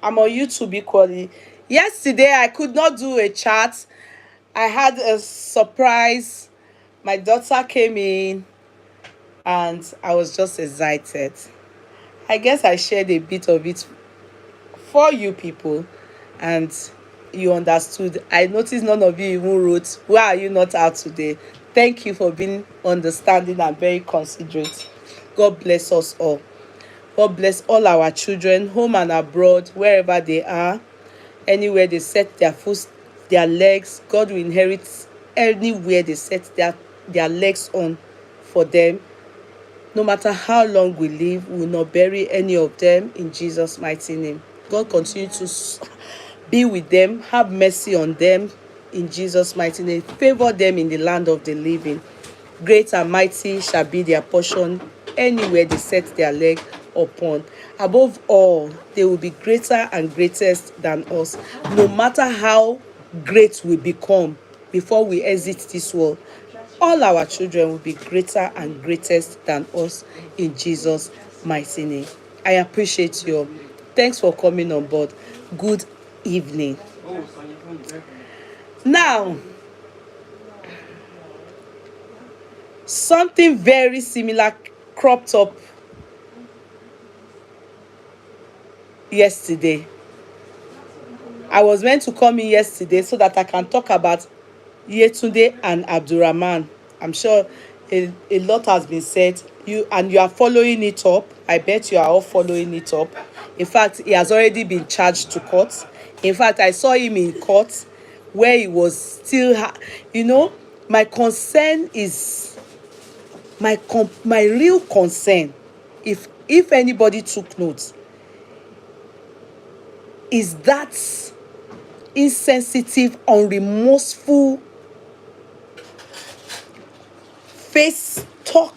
I'm on YouTube equally. Yesterday, I could not do a chat. I had a surprise. My daughter came in and I was just excited. I guess I shared a bit of it for you people and you understood. I noticed none of you even wrote, why are you not out today? Thank you for being understanding and very considerate. God bless us all. God bless all our children, home and abroad, wherever they are, anywhere they set their foot, their legs. God will inherit anywhere they set their legs on for them. No matter how long we live, we will not bury any of them in Jesus' mighty name. God continue to be with them, have mercy on them in Jesus' mighty name. Favor them in the land of the living. Great and mighty shall be their portion anywhere they set their leg upon. Above all, they will be greater and greatest than us. No matter how great we become before we exit this world, all our children will be greater and greatest than us in Jesus' mighty name. I appreciate you all. Thanks for coming on board. Good evening. Now, something very similar cropped up yesterday. I was meant to come in yesterday so that I can talk about Yetunde and Abdulrahman. I'm sure a lot has been said. You are following it up. I bet you are all following it up. In fact, he has already been charged to court. In fact, I saw him in court where he was still, my concern is, my real concern, if anybody took notes, is that insensitive, unremorseful face talk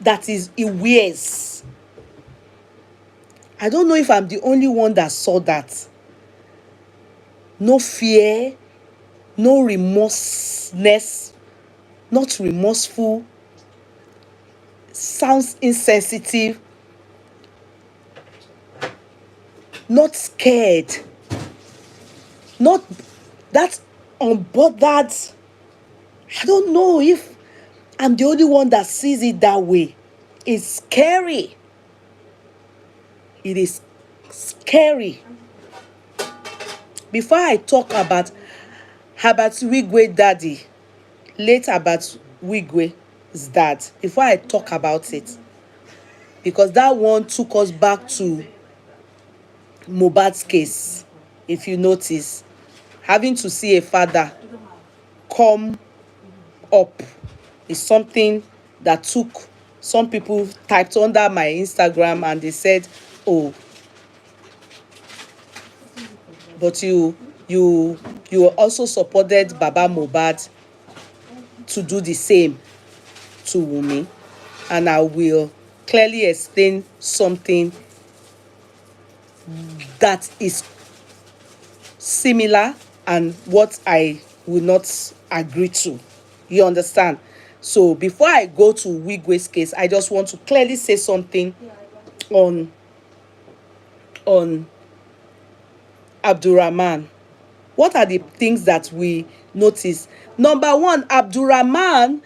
that he wears. I don't know if I'm the only one that saw that. No fear, no remorseness, not remorseful, sounds insensitive, not scared, not that unbothered. I don't know if I'm the only one that sees it that way. It's scary. It is scary. Before I talk about Herbert Wigwe daddy, late Herbert Wigwe's dad, before I talk about it, because that one took us back to Mohbad's case, if you notice, having to see a father come up is something that took some people typed under my Instagram and they said, oh, but you also supported Baba Mohbad to do the same to Wunmi. And I will clearly explain something that is similar and what I will not agree to. You understand? So before I go to Wigwe's case, I just want to clearly say something on Abdulrahman. What are the things that we notice? Number one, Abdulrahman,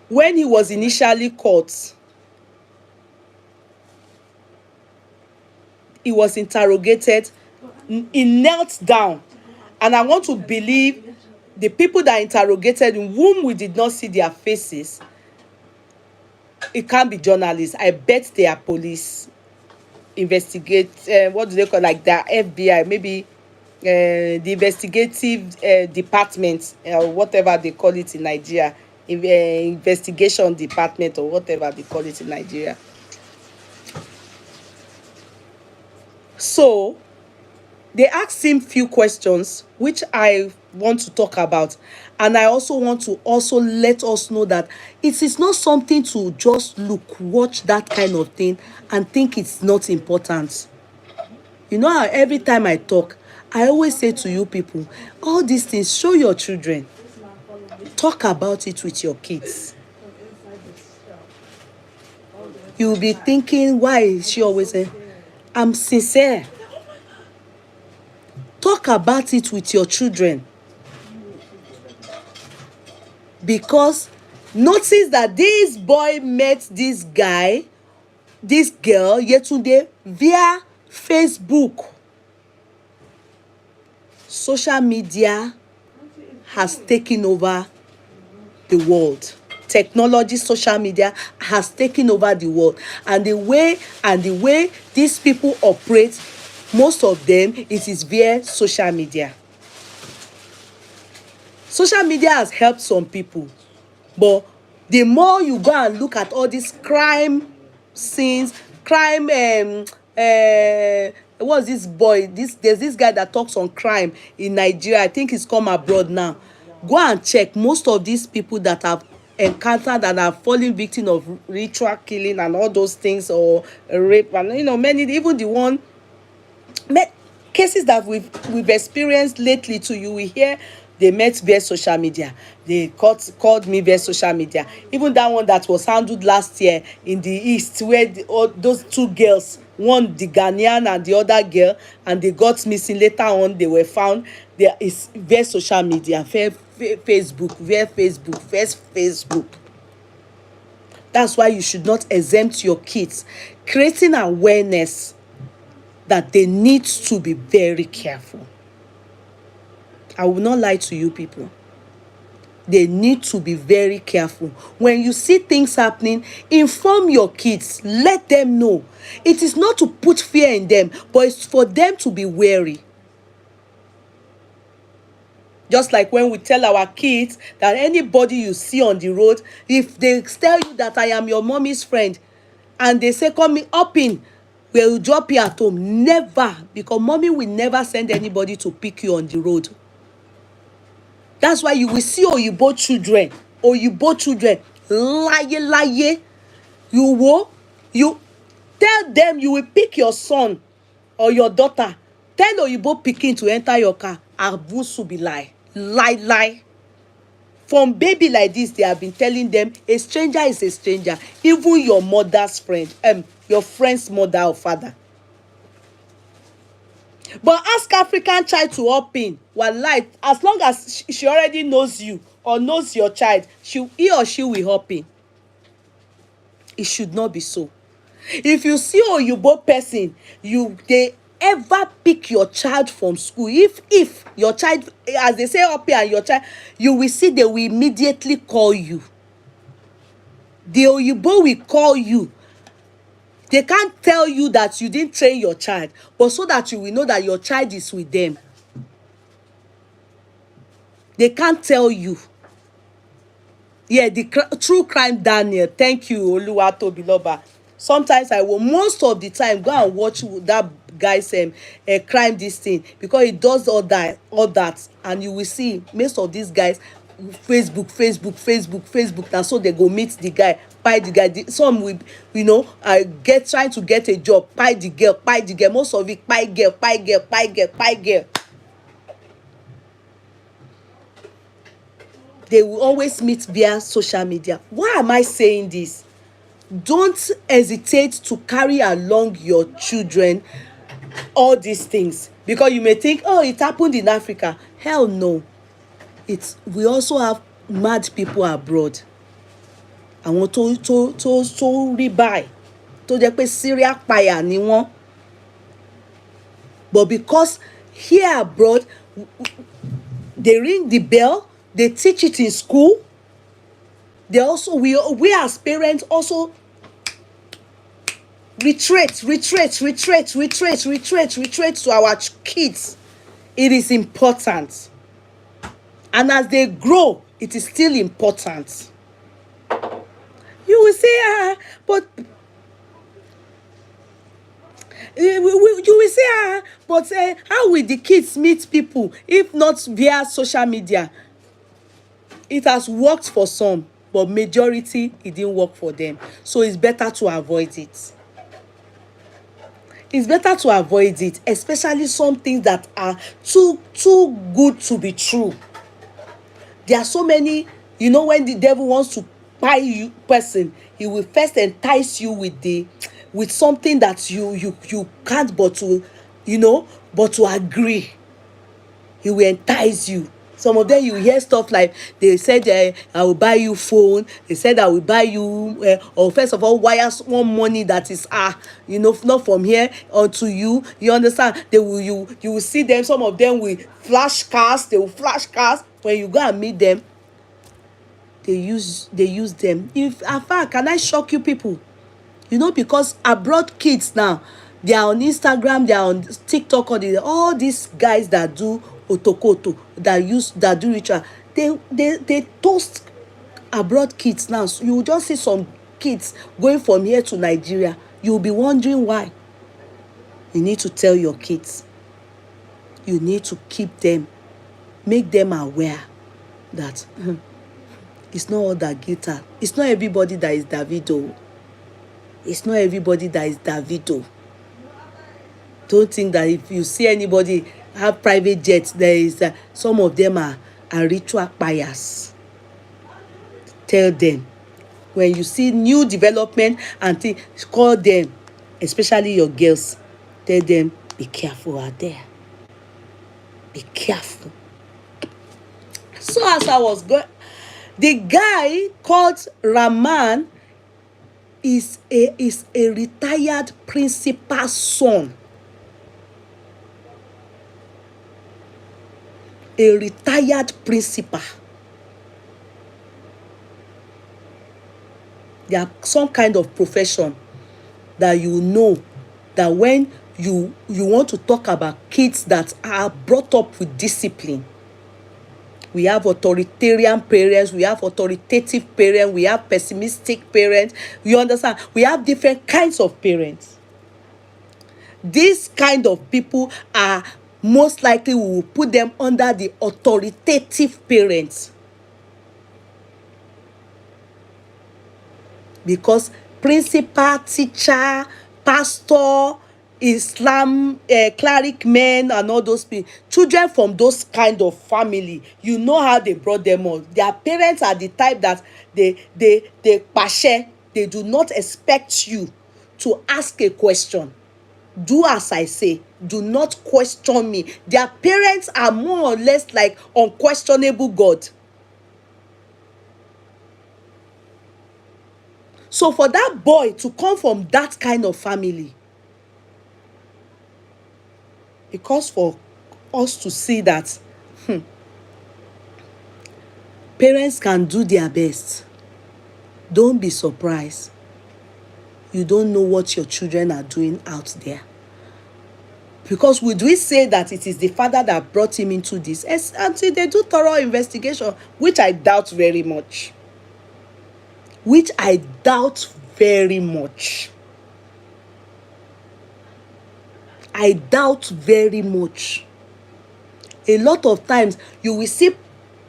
when he was initially caught, he was interrogated, he knelt down, and I want to believe the people that interrogated him, whom we did not see their faces, it can't be journalists. I bet they are police, investigate, what do they call, like the FBI, maybe the investigative department, or whatever they call it in Nigeria, investigation department, or whatever they call it in Nigeria. So they asked him few questions, which I want to talk about. And I also want to also let us know that it is not something to just watch that kind of thing and think it's not important. You know how every time I talk, I always say to you people, all these things, show your children. Talk about it with your kids. You'll be thinking, why is she always saying, I'm sincere. talk about it with your children. Because notice that this boy met this guy, this girl, Yetunde, via Facebook. Social media has taken over the world. Technology, social media has taken over the world. And the way these people operate, most of them, it is via social media. Social media has helped some people, but the more you go and look at all these crime scenes, what's this boy? There's this guy that talks on crime in Nigeria. I think he's come abroad now. Go and check. Most of these people that have encountered and are falling victim of ritual killing and all those things, or rape, and many, even the one cases that we've experienced lately too, you will hear they met via social media. They called me via social media. Even that one that was handled last year in the East, where those two girls, one the Ghanaian and the other girl, and they got missing. Later on, they were found. There is via social media, via Facebook. That's why you should not exempt your kids. Creating awareness that they need to be very careful. I will not lie to you people. They need to be very careful. When you see things happening, inform your kids. Let them know. It is not to put fear in them, but it's for them to be wary. Just like when we tell our kids that anybody you see on the road, if they tell you that I am your mommy's friend, and they say, come up in, we'll drop you at home. Never, because mommy will never send anybody to pick you on the road. That's why you will see Oyibo children, lie. You tell them you will pick your son or your daughter. Tell Oyibo pikin to enter your car. Abusu be lie. From baby like this, they have been telling them a stranger is a stranger. Even your mother's friend, your friend's mother or father. But ask African child to up in, wallahi, as long as she already knows you or knows your child, he or she will hop in. It should not be so. If you see Oyibo person, they ever pick your child from school, if your child, as they say up here, and your child, you will see they will immediately call you. The Oyibo will call you. They can't tell you that you didn't train your child, but so that you will know that your child is with them. They can't tell you. Yeah, the true crime Daniel. Thank you, Oluwatobiloba. Sometimes I will, most of the time, go and watch that guy's crime this thing, because he does all that, and you will see most of these guys Facebook. And so they go meet the guy, buy the guy. Some will, trying to get a job, buy the girl. Most of it, buy girl. They will always meet via social media. Why am I saying this? Don't hesitate to carry along your children all these things, because you may think, oh, it happened in Africa. Hell no. We also have mad people abroad. Àwọn tó rí báyìí tó jẹ́ pé serial paya ni wọ́n. But because here abroad, they ring the bell, they teach it in school. They also, we as parents also retreat to our kids. It is important. And as they grow, it is still important. You will say, but how will the kids meet people if not via social media? It has worked for some, but majority, it didn't work for them. So it's better to avoid it. It's better to avoid it, especially some things that are too good to be true. There are so many, when the devil wants to buy you person, he will first entice you with something that you can't but to agree. he will entice you. Some of them you hear stuff like they said, I will buy you phone. They said I will buy you, or first of all, wire one money that is not from here onto you. You understand? They will you will see them. Some of them will flash cars. They will flash cars. When you go and meet them, they use them. If afar, can I shock you people? Because abroad kids now, they are on Instagram, they are on TikTok, all these guys that do otokoto, that do ritual, they toast abroad kids now. So you will just see some kids going from here to Nigeria. You will be wondering why. You need to tell your kids. You need to keep them, make them aware that it's not all that guitar. It's not everybody that is Davido. It's not everybody that is Davido. Don't think that if you see anybody have private jets, there is some of them are ritual buyers. Tell them. When you see new development and call them, especially your girls. Tell them, be careful out there. Be careful. So as I was going, the guy called Rahman is a retired principal's son. A retired principal. There are some kind of profession that you know that when you want to talk about kids that are brought up with discipline. We have authoritarian parents, we have authoritative parents, we have pessimistic parents. You understand? We have different kinds of parents. These kind of people are most likely, we will put them under the authoritative parents. Because principal, teacher, pastor, Islam, cleric men, and all those people, children from those kind of family, you know how they brought them up. Their parents are the type that they pashe. They do not expect you to ask a question. Do as I say. Do not question me. Their parents are more or less like unquestionable God. So for that boy to come from that kind of family, because for us to see that parents can do their best, don't be surprised. You don't know what your children are doing out there. Because would we say that it is the father that brought him into this? Until they do thorough investigation, which I doubt very much. Which I doubt very much. I doubt very much. A lot of times you will see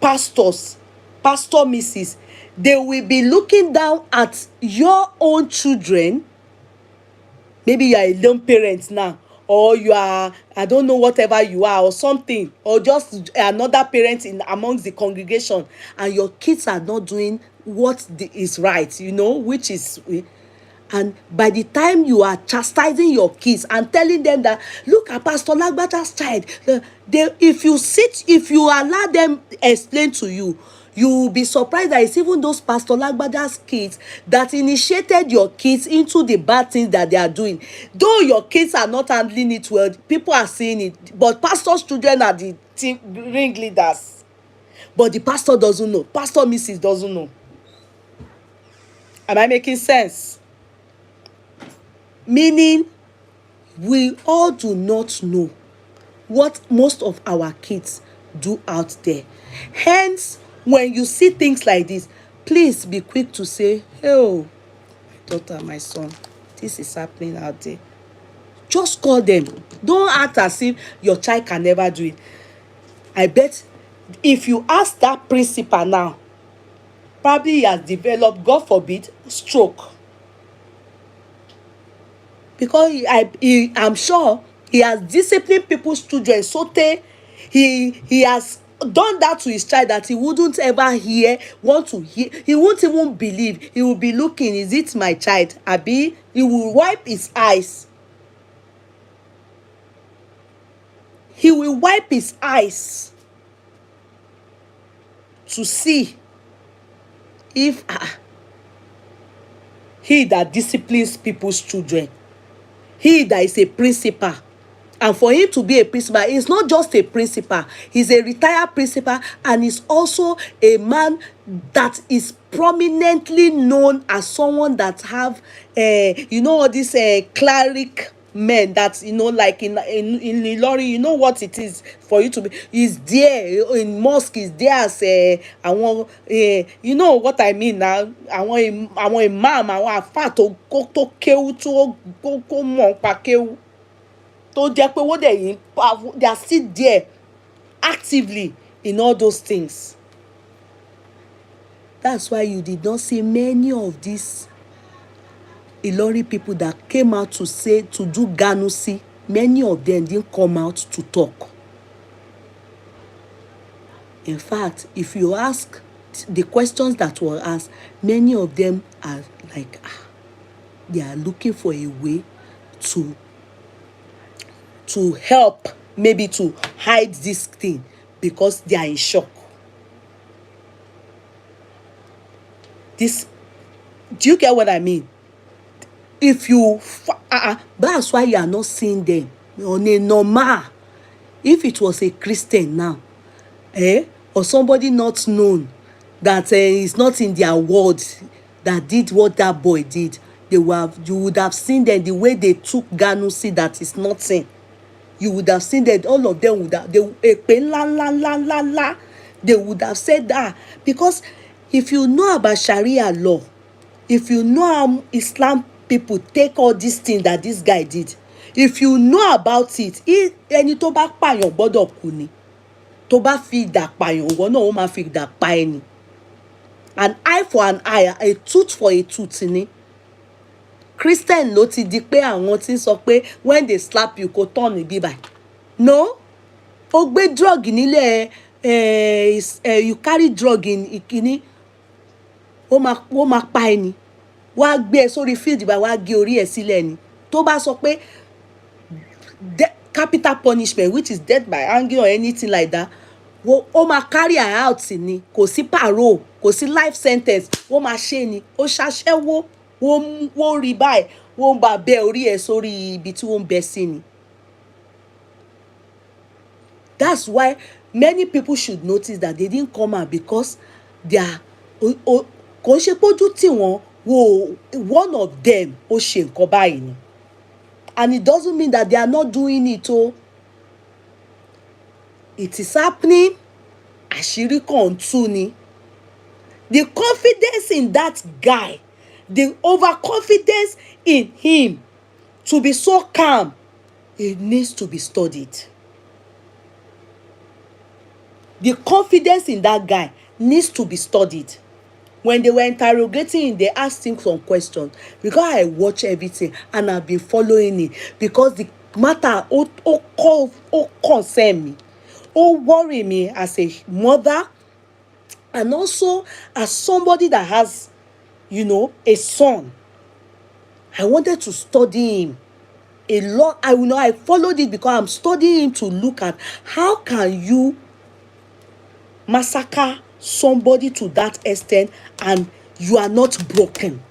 pastors, pastor misses, they will be looking down at your own children. Maybe you are a lone parent now, or you are, I don't know, whatever you are, or something, or just another parent amongst the congregation, and your kids are not doing what is right, which is. And by the time you are chastising your kids and telling them that, look at Pastor Lagbaja's child, if you allow them explain to you, you will be surprised that it's even those Pastor Lagbaja's kids that initiated your kids into the bad things that they are doing. Though your kids are not handling it well, people are seeing it, but pastor's children are the ringleaders. But the pastor doesn't know. Pastor Mrs. doesn't know. Am I making sense? Meaning, we all do not know what most of our kids do out there. Hence, when you see things like this, please be quick to say, oh, my daughter, my son, this is happening out there. Just call them. Don't act as if your child can never do it. I bet if you ask that principal now, probably he has developed, God forbid, stroke. Because I'm sure he has disciplined people's children so he has done that to his child that he wouldn't ever want to hear. He won't even believe. He will be looking, is it my child? Abi, he will wipe his eyes. he will wipe his eyes to see if he that disciplines people's children, he that is a principal, and for him to be a principal, he's not just a principal, he's a retired principal, and he's also a man that is prominently known as someone that have all these cleric men that like in Ilorin, you know what it is for you to be, is there in mosque, is there as àwọn you know what I mean now, àwọn imam, àwọn àfáà tó kéwú tó mọ̀ nípa kéwú tó jẹ́ pé wọ́n dẹ̀ yìí, they are still there actively in all those things. That's why you did not see many of these Ilori people that came out to say, to do Ganusi. Many of them didn't come out to talk. In fact, if you ask the questions that were asked, many of them are like, they are looking for a way to help, maybe to hide this thing, because they are in shock. Do you get what I mean? If you that's why you are not seeing them on a normal. If it was a Christian now, or somebody not known that is not in their world that did what that boy did, you would have seen them the way they took Ganusi, that is nothing. You would have seen that all of them would have, they would have said that. Because if you know about Sharia law, if you know how Islam people take all these things that this guy did, if you know about it, ẹni tó bá pààyàn gbọ́dọ̀ kú ni, tó bá fi idà pààyàn ìwọ náà ó máa fi idà pa ẹni. An eye for an eye, a tooth for a tooth ni. Christian ló ti di pé àwọn tí ń sọ pé when they slap you kò turn níbí báyìí. No, ó gbé drug nílẹ̀ you carry drug in ìkíní, ó máa pa ẹni, wá gbé ẹ sórí field báyìí, wá gé orí ẹ sílẹ̀ ni. Tó bá sọ pé capital punishment, which is death by hanging or anything like that, ó máa carry her out ni, kò sí parole, kò sí life sentence, ó máa ṣe ni. Ó ṣaṣẹ́wó, wọ́n rí báyìí, wọ́n bá bẹ́ orí ẹ̀ sórí ibi tí wọ́n bẹ́ sí ni. That's why many people should notice that they didn't come out, because they are kò ṣe pójú tí wọ́n wo one of them ó ṣe nǹkan báyìí ni. And it doesn't mean that they are not doing it. It is happening. Àṣírí kan tú ni. The confidence in that guy, the overconfidence in him to be so calm, it needs to be studied. The confidence in that guy needs to be studied. When they were interrogating him, they asked him some questions. Because I watch everything and I've been following it, because the matter concern me, worry me as a mother, and also as somebody that has, a son. I wanted to study him a lot. I followed it because I'm studying him to look at how can you massacre somebody to that extent and you are not broken.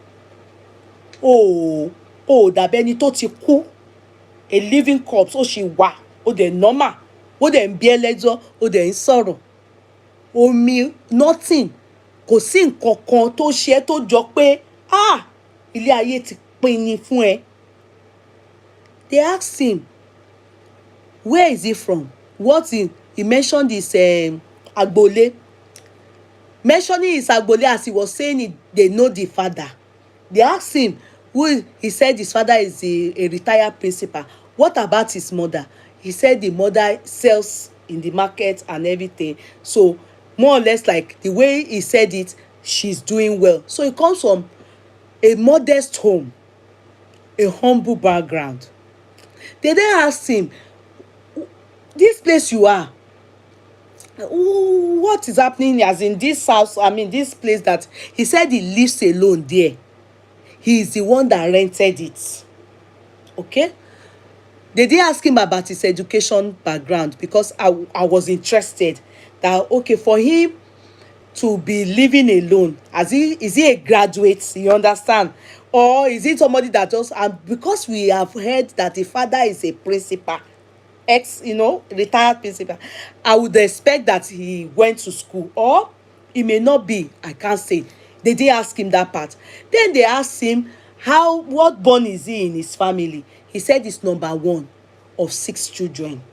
Dàbí ẹni tó ti kú, a living corpse, ó ṣì wà, ó dẹ̀ normal, ó dẹ̀ ń bí ẹlẹ́jọ́, ó dẹ̀ ń sọ̀rọ̀. Omi nothing, kò sí nǹkan kan tó ṣe tó jọ pé ilé ayé ti pín ni fún ẹ. They asked him, where is he from? He mentioned his Agbole. Mentioning his Agbole, as he was saying it, they know the father. They asked him, he said his father is a retired principal. What about his mother? He said the mother sells in the market and everything. So more or less like the way he said it, she's doing well. So he comes from a modest home, a humble background. They then asked him, this place you are, what is happening as in this house, this place that he said he lives alone there. He is the one that rented it. Okay? They didn't ask him about his education background, because I was interested that, okay, for him to be living alone, is he a graduate, you understand, or is it somebody that just, and because we have heard that the father is a principal, retired principal, I would expect that he went to school, or it may not be, I can't say. They didn't ask him that part. Then they asked him what born is he in his family. He said he's number 1 of 6 children.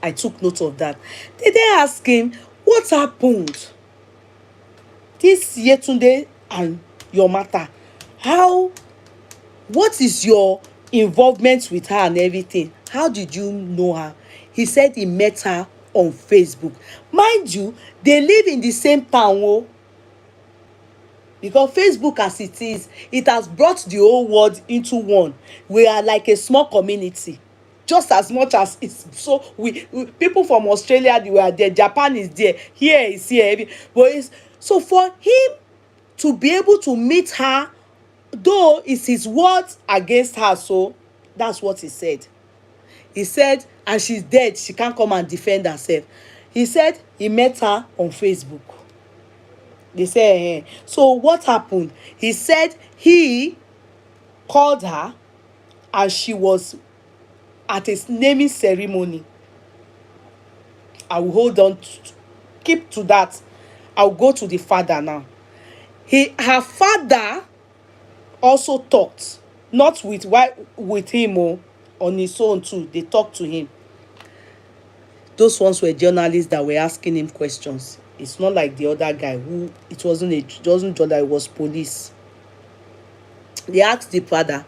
I took note of that. They then ask him, what happened? This Yetunde and your matter. What is your involvement with her and everything? How did you know her? He said he met her on Facebook. Mind you, they live in the same town. Oh, because Facebook, as it is, it has brought the whole world into one. We are like a small community, just as much as it's, so we people from Australia, they were there, Japan is there, here is here, but it's, so for him to be able to meet her, though it's his words against her, so that's what he said. He said, and she's dead, she can't come and defend herself. He said he met her on Facebook. They say, so what happened? He said he called her and she was at a naming ceremony. I will hold on, keep to that. I'll go to the father now. Her father also talked, not with him, on his own too. They talked to him. Those ones were journalists that were asking him questions. It's not like the other guy who, it wasn't journalist, it was police. They asked the father,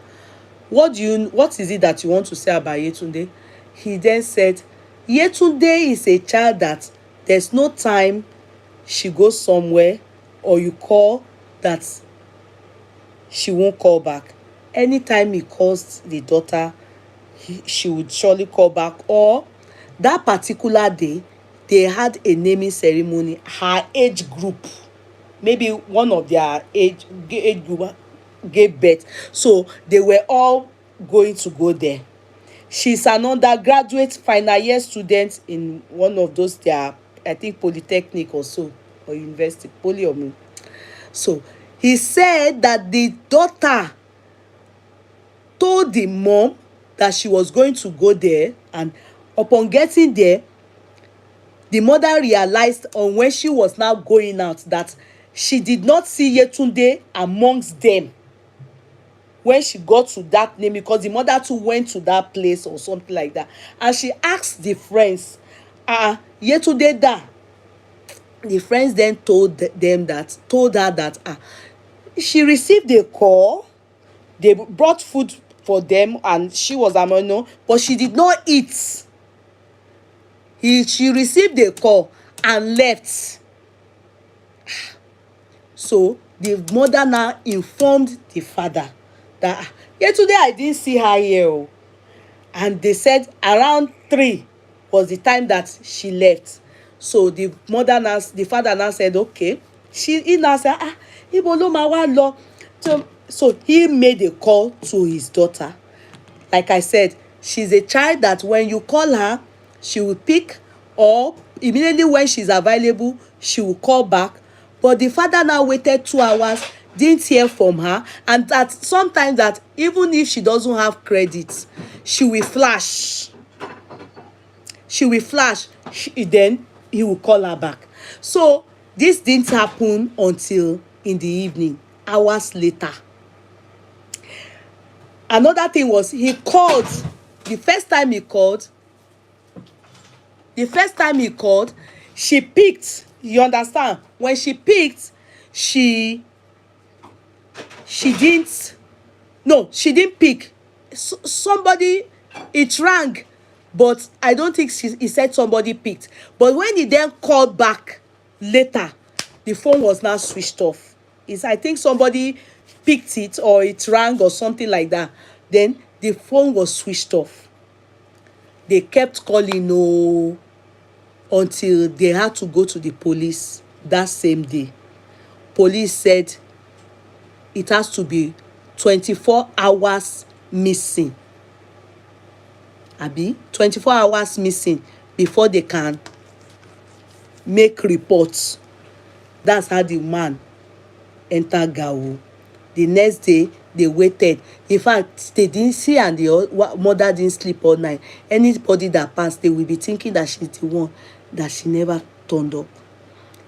what is it that you want to say about Yetunde? He then said, Yetunde is a child that there's no time she goes somewhere or you call that she won't call back. Anytime he calls the daughter, she would surely call back. Or that particular day, they had a naming ceremony. Her age group, maybe one of their age group gave birth, so they were all going to go there. She's an undergraduate final year student in one of those their, I think, polytechnic or so, or university, poly or me. So he said that the daughter told the mom that she was going to go there, and upon getting there, the mother realized on when she was now going out that she did not see Yetunde amongst them when she got to that name, because the mother too went to that place or something like that. And she asked the friends, Yetunde da. The friends then told her that she received a call. They brought food for them and she was among, but she did not eat. She received a call and left. So the mother now informed the father that Yetunde, I didn't see her here. And they said around 3 was the time that she left. So the father now said, okay. He now said, ibo lo ma wa lo. So he made a call to his daughter. Like I said, she's a child that when you call her, she will pick, or immediately when she's available, she will call back. But the father now waited 2 hours, didn't hear from her, and that sometimes that even if she doesn't have credit, she will flash. Then he will call her back. So this didn't happen until in the evening, hours later. Another thing was, he called. The first time he called, she picked. You understand? When she picked, she didn't pick. Somebody, it rang, but I don't think he said somebody picked. But when he then called back later, the phone was now switched off. I think somebody picked it, or it rang or something like that. Then the phone was switched off. They kept calling until they had to go to the police that same day. Police said it has to be 24 hours missing. 24 hours missing before they can make reports. That's how the man enter gawo. The next day they waited. In fact, they didn't see, and the mother didn't sleep all night. Anybody that passed, they will be thinking that she's the one, that she never turned up.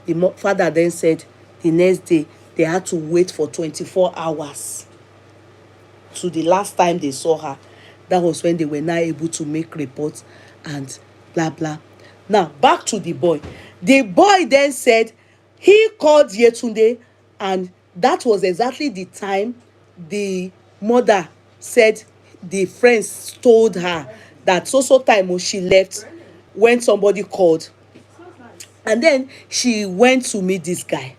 The father then said the next day they had to wait for 24 hours to the last time they saw her. That was when they were now able to make reports and blah blah. Now back to the boy. The boy then said he called Yetunde, and that was exactly the time the mother said the friends told her that so time she left when somebody called, and then she went to meet this guy.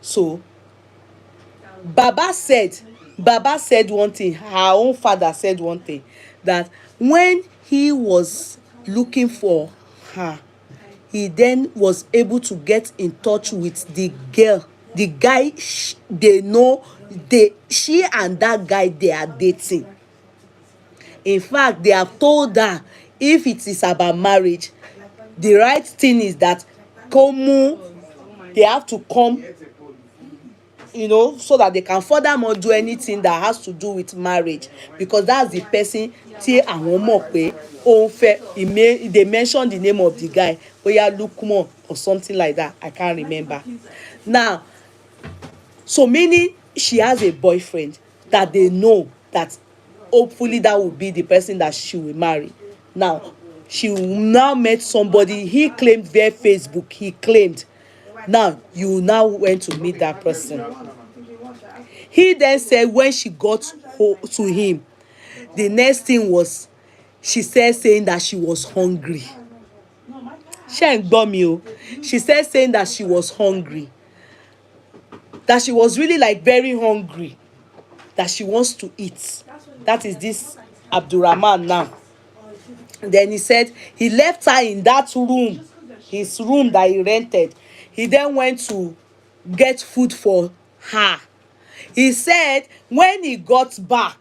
So Baba said one thing, her own father said one thing, that when he was looking for her, he then was able to get in touch with the girl, the guy. They know, she and that guy, they are dating. In fact, they have told her if it is about marriage, the right thing is that they have to come, so that they can furthermore do anything that has to do with marriage, because that's the person tí àwọn mọ̀ pé ó ń fẹ́. They mentioned the name of the guy, Oya Lukman or something like that. I can't remember now. So meaning she has a boyfriend that they know that hopefully that will be the person that she will marry. Now she now met somebody, he claimed via Facebook, he claimed. Now you now went to meet that person. He then said when she got to him, the next thing was, she said saying that she was hungry. She said saying that she was hungry, that she was really like very hungry, that she wants to eat. That is this Abdulrahman now. Then he said he left her in that room, his room that he rented. He then went to get food for her. He said when he got back,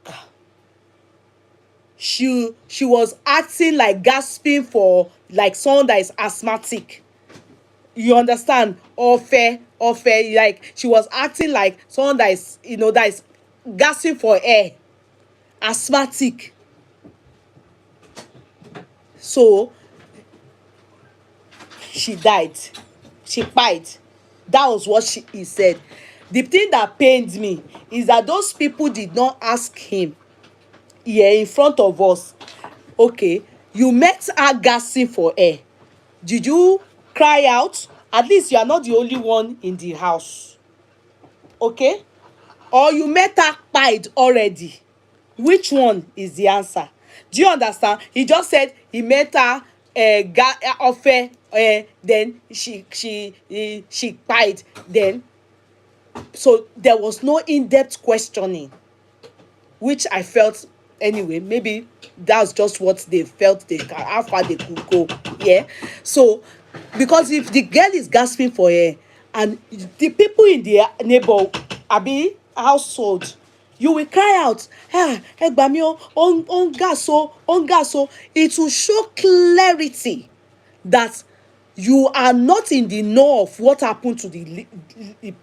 she was acting like gasping for like someone that is asthmatic. You understand? Ofe, like she was acting like someone that is, that is gasping for air, asthmatic. So she died. She died. That was what he said. The thing that pained me is that those people did not ask him here in front of us, okay, you met her gasping for air. Did you cry out? At least you are not the only one in the house. Okay? Or you met her pied already. Which one is the answer? Do you understand? He just said he met her then she pied, then so there was no in-depth questioning, which I felt anyway. Maybe that's just what they felt, how far they could go. Yeah. So because if the girl is gasping for air and the people in the neighbor household, you will cry out, on gas. It will show clarity that you are not in the know of what happened to the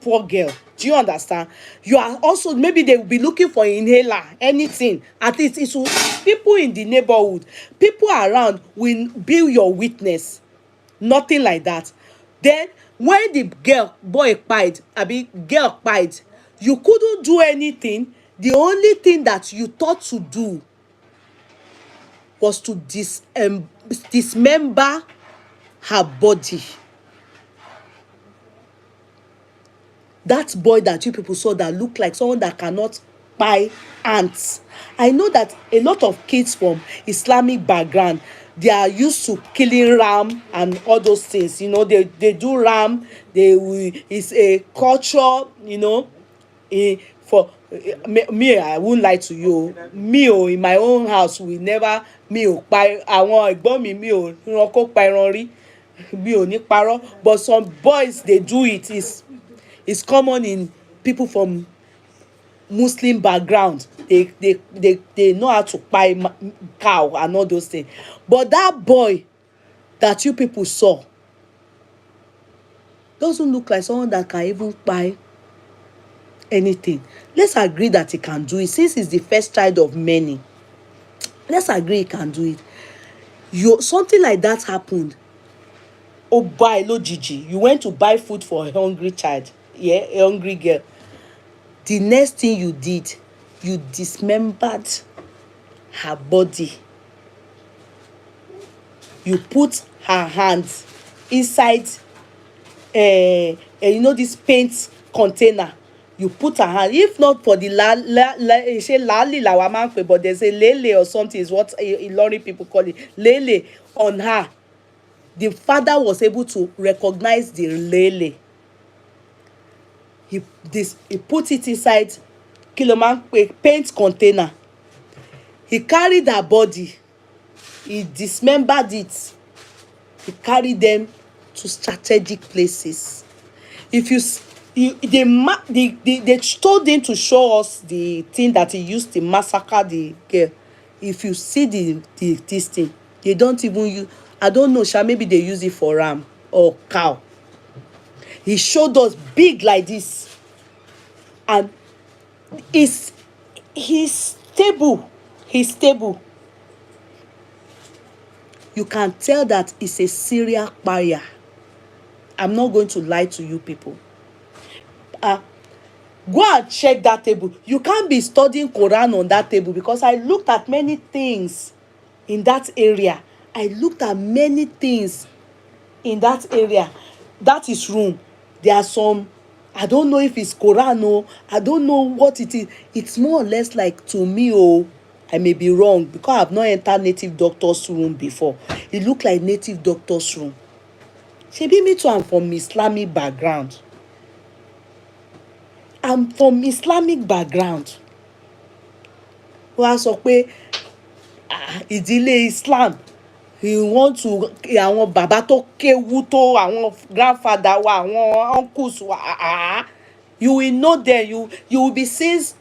poor girl. Do you understand? You are also, maybe they will be looking for inhaler, anything. At least it will, people in the neighborhood, people around will be your witness. Nothing like that. Then when the girl pied, you couldn't do anything. The only thing that you thought to do was to dismember her body. That boy that you people saw that looked like someone that cannot buy ants. I know that a lot of kids from Islamic background, they are used to killing ram and all those things. They do ram. It's a culture. For me, I won't lie to you. Me, in my own house, we never buy. Àwọn ẹ̀gbọ́n mi ò rán kó pa ẹran rí. Mi ò ní parọ́. But some boys, they do it. It's common in people from Muslim background. they know how to buy cow and all those things. But that boy that you people saw doesn't look like someone that can even buy anything. Let's agree that he can do it, since he's the first child of many. Let's agree he can do it. Something like that happened. Oh, buy lojiji. You went to buy food for a hungry child, yeah, a hungry girl. The next thing you did, you dismembered her body. You put her hands inside this paint container. You put her hand, if not for the lali lawa man pe, but there's a lele or something, is what Ilorin people call it, lele on her. The father was able to recognize the lele. He put it inside kiloman paint container. He carried her body. He dismembered it. He carried them to strategic places. If they told him to show us the thing that he used to massacre the girl. If you see this thing, they don't even use. I don't know, maybe they use it for ram or cow. He showed us big like this, and he's stable. He's stable. You can tell that it's a serial buyer. I'm not going to lie to you people. Go and check that table. You can't be studying Quran on that table, because I looked at many things in that area. I looked at many things in that area. That is room. There are some, I don't know if it's Quran or I don't know what it is. It's more or less like, to me, I may be wrong, because I've not entered native doctor's room before. It looked like native doctor's room. Shebi me too, I'm from Islamic background. I'm from Islamic background. Wọ́n á sọ pé ìdílé Islam, you want to àwọn bàbá tó kéwú tó àwọn grandfather wa, àwọn uncles wa, you will know them. You will be seeing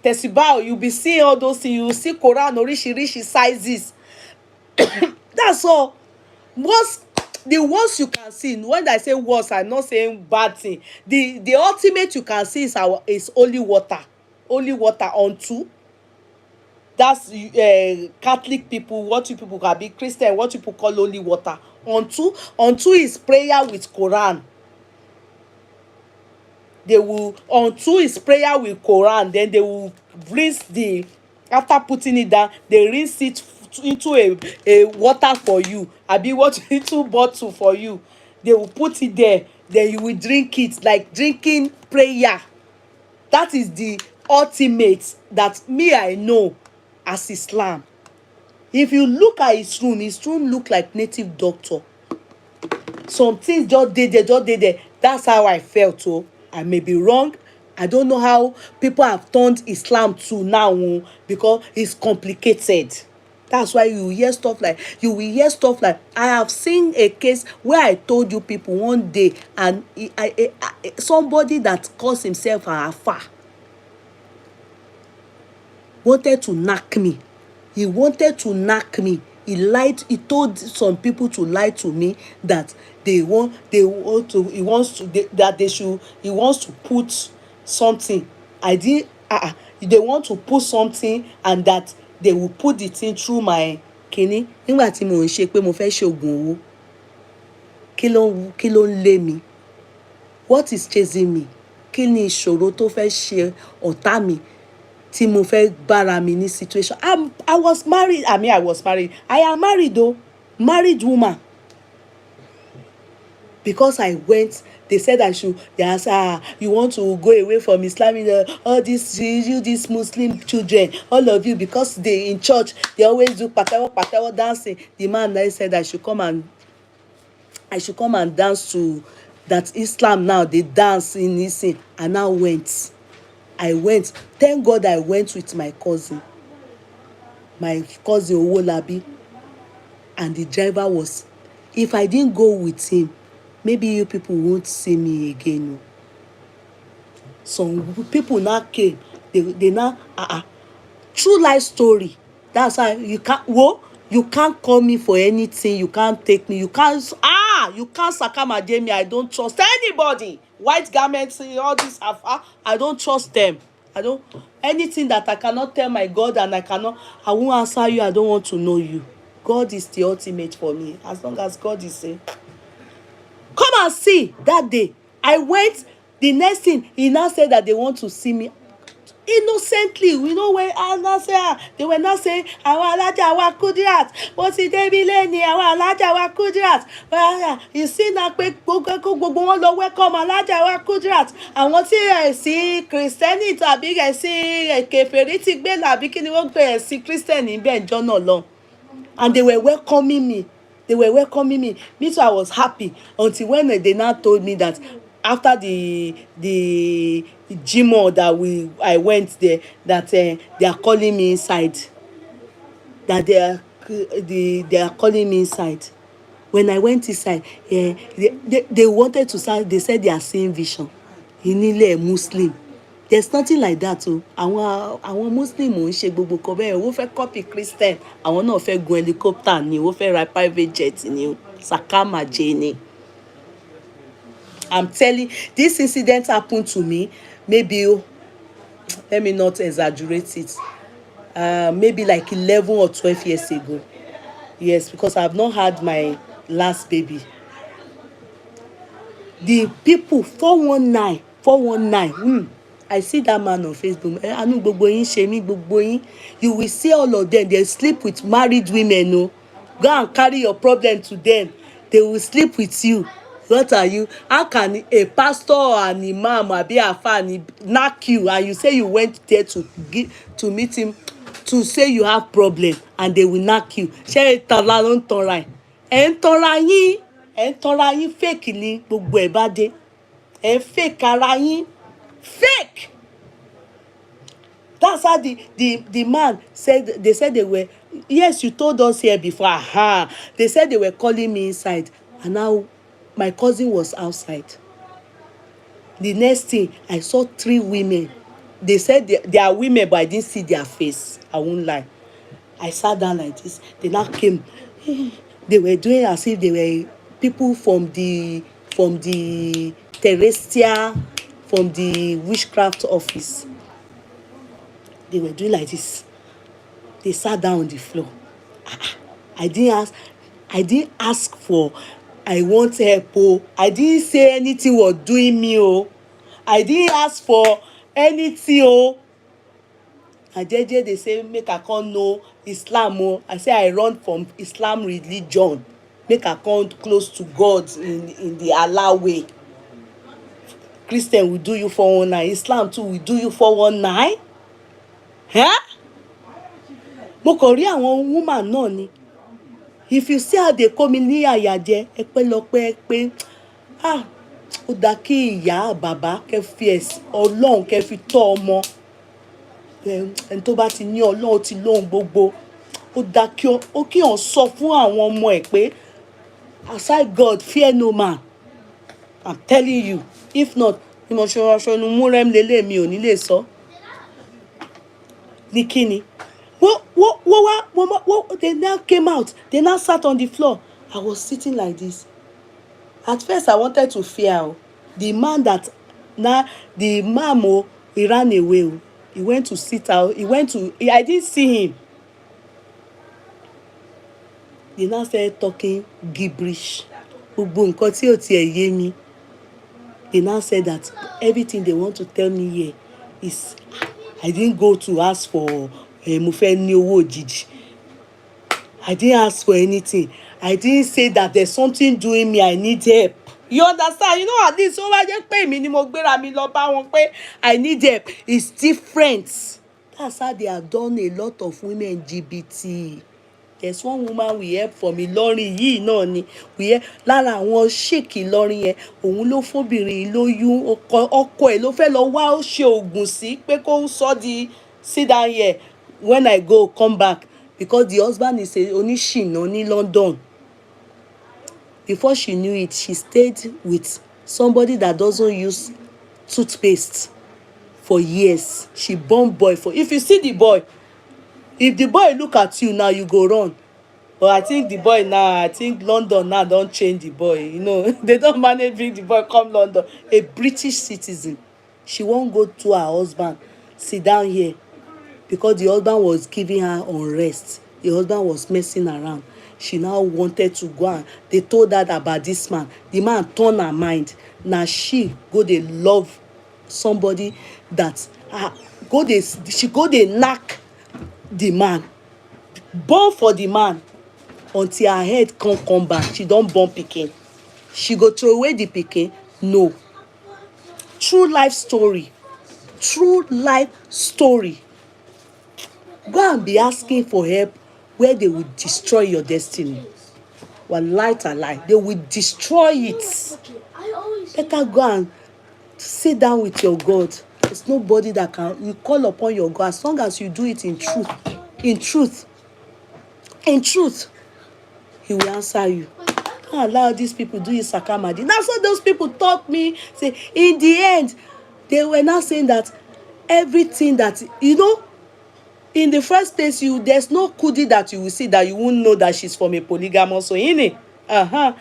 tẹ̀síbáù, you will be seeing all those things. You will see Quran oríṣiríṣi sizes. That's all. The worst you can see, when I say worst, I'm not saying bad thing. The ultimate you can see is holy water. Holy water on two. That's Catholic people, what you people can be Christian, what you people call holy water. On two is prayer with Quran. On two is prayer with Quran. Then they will rinse after putting it down, they rinse it into a water for you. Into bottle for you. They will put it there. Then you will drink it, like drinking prayer. That is the ultimate that I know as Islam. If you look at his room look like native doctor. Some things just did there. That's how I felt. I may be wrong. I don't know how people have turned Islam to now, because it's complicated. That's why you will hear stuff like I have seen a case where I told you people one day, and somebody that calls himself an Afa wanted to knock me. He wanted to knock me. He lied. He told some people to lie to me that he wants to put something. They want to put something, and that they will put the thing through my kini. Nígbà tí mo ń ṣe pé mo fẹ́ ṣe oògùn owó, kí ló ń lé mi? What is chasing me? Kí ni ìṣòro tó fẹ́ ṣe ọ̀tá mi tí mo fẹ́ bára mi ní situation? I was married. I was married. I am married though. Married woman. Because I went, they said I should. They asked, you want to go away from Islam? All these Muslim children, all of you, because they in church, they always do patewo dancing. The man that said I should come and dance to that Islam now. They dance in this thing. I now went. Thank God I went with my cousin Owolabi, and the driver was. If I didn't go with him, maybe you people won't see me again. some people now came, they now true life story. That's why you can't call me for anything, you can't take me, you can't sakamade me. I don't trust anybody. White garments, all this, I don't trust them. I don't, anything that I cannot tell my God and I won't answer you. I don't want to know you. God is the ultimate for me. As long as God is saying, come and see. That day I went, the next thing he now said that they want to see me innocently. We know when they were not saying àwọn alájà wa Kudirat, wọ́n ti débi lẹ́ni àwọn alájà wa Kudirat. Well, you see na pé gbogbo wọn lọ welcome alájà wa Kudirat. Àwọn tí ẹ̀sìn Kristẹni tàbí ẹ̀sìn kèfèrí ti gbé làbí kí ni wọ́n gbé ẹ̀sìn Kristẹni bẹ́ẹ̀ jọ́ náà lọ. And they were welcoming me. Me too, I was happy until when they now told me that after the Jimo that I went there, that they are calling me inside. That they are calling me inside. When I went inside, they wanted to say, they said they are seeing vision. Inile Muslim. There's nothing like that o. Àwọn Muslim ò ń ṣe gbogbo kan bẹ́ẹ̀. Wọ́n fẹ́ copy Christian. Àwọn náà fẹ́ gun helicopter ni. Wọ́n fẹ́ ra private jet ni o. Sakamaje ni. I'm telling, this incident happened to me maybe, let me not exaggerate it, maybe like 11 or 12 years ago. Yes, because I've not had my last baby. The people 419, I see that man on Facebook. Anu gbogbo yin ṣe mí gbogbo yin. You will see all of them. They sleep with married women. No, go and carry your problem to them. They will sleep with you. What are you? How can a pastor or an imam or be a fan knock you and you say you went there to meet him to say you have problem and they will knock you? Ṣé ìtàlá ló ń tanra ẹ̀? Ẹ̀ ń tanra yín fake ni gbogbo ẹ̀ bá dé. Ẹ̀ ń fake ara yín. Fake. That's how the man said. They said they were, yes, you told us here before. They said they were calling me inside, and now my cousin was outside. The next thing, I saw 3 women. They said they are women, but I didn't see their face. I won't lie. I sat down like this. They now came. They were doing as if they were people from the terrestrial, from the witchcraft office. They were doing like this. They sat down on the floor. I didn't ask for, I want help. Oh, I didn't say anything was doing me. Oh, I didn't ask for anything. Oh, and they say make I come know Islam. Oh, I say I run from Islam religion. Make I come close to God in the Allah way. Christian will do you 419. Islam too will do you 419. Mo kàn rí àwọn woman náà ni. If you see how they come in ní àyàjẹ, ẹ pẹ́ lọ pé ó dá kí ìyá bàbá kẹ́ fi ẹ̀sìn Ọlọ́run kẹ́ fi tọ́ ọmọ. Ẹni tó bá ti ní Ọlọ́run ti lóhun gbogbo. Ó dá kí ó sọ fún àwọn ọmọ ẹ̀ pé aside God, fear no man. I'm telling you. If not, ìmọ̀ṣọ́rọ̀ṣọ́ nu múrẹ́m lélẹ̀ mi ò ní lè sọ. Ní kíni? They now came out. They now sat on the floor. I was sitting like this. At first, I wanted to fear. The man the imam, he ran away. He went to sit out. I didn't see him. They now started talking gibberish. Gbogbo nǹkan tí ò tiẹ̀ yé mi. They now said that everything they want to tell me here is, I didn't go to ask for mo fẹ́ ní owó òjijì. I didn't ask for anything. I didn't say that there's something doing me, I need help. You understand? You know, at least ó wá jẹ́ pé mi ni mo gbéra mi lọ bá wọn pé I need help. It's different. That's how they have done a lot of women LGBT. There's one woman we help from Ìlọrin yìí náà ni. We help lára àwọn sheik Ìlọrin yẹn. Òun ló fóbìnrin lóyún ọkọ ẹ̀ ló fẹ́ lọ wá ó ṣe ògùn sí pé kó sọ di sit down here when I go come back, because the husband is a oníṣìnà ní London. Before she knew it, she stayed with somebody that doesn't use toothpaste. for years. She born boy for, if you see the boy, if the boy look at you now, you go run. But I think the boy now, I think London now don change the boy, you know. They don manage bring the boy come London. A British citizen, she wan go to her husband sit down here because the husband was giving her unrest. The husband was messing around. She now wanted to go, and they told her about this man. The man turn her mind. Na she go dey love somebody that she go dey knack the man, born for the man until her head come back. She don born pikin. She go throw away the pikin? No. True life story. True life story. Go and be asking for help where they will destroy your destiny. Wallahi tallahi, they will destroy it. Better go and sit down with your God. There's nobody that can, you call upon your God as long as you do it in truth. In truth. In truth. He will answer you. Don't allow these people do you sakamadi. That's what those people taught me. Say, in the end, they were not saying that everything that, you know, in the first place, there's no Kudi that you will see that you won't know that she's from a polygamous. So in it, a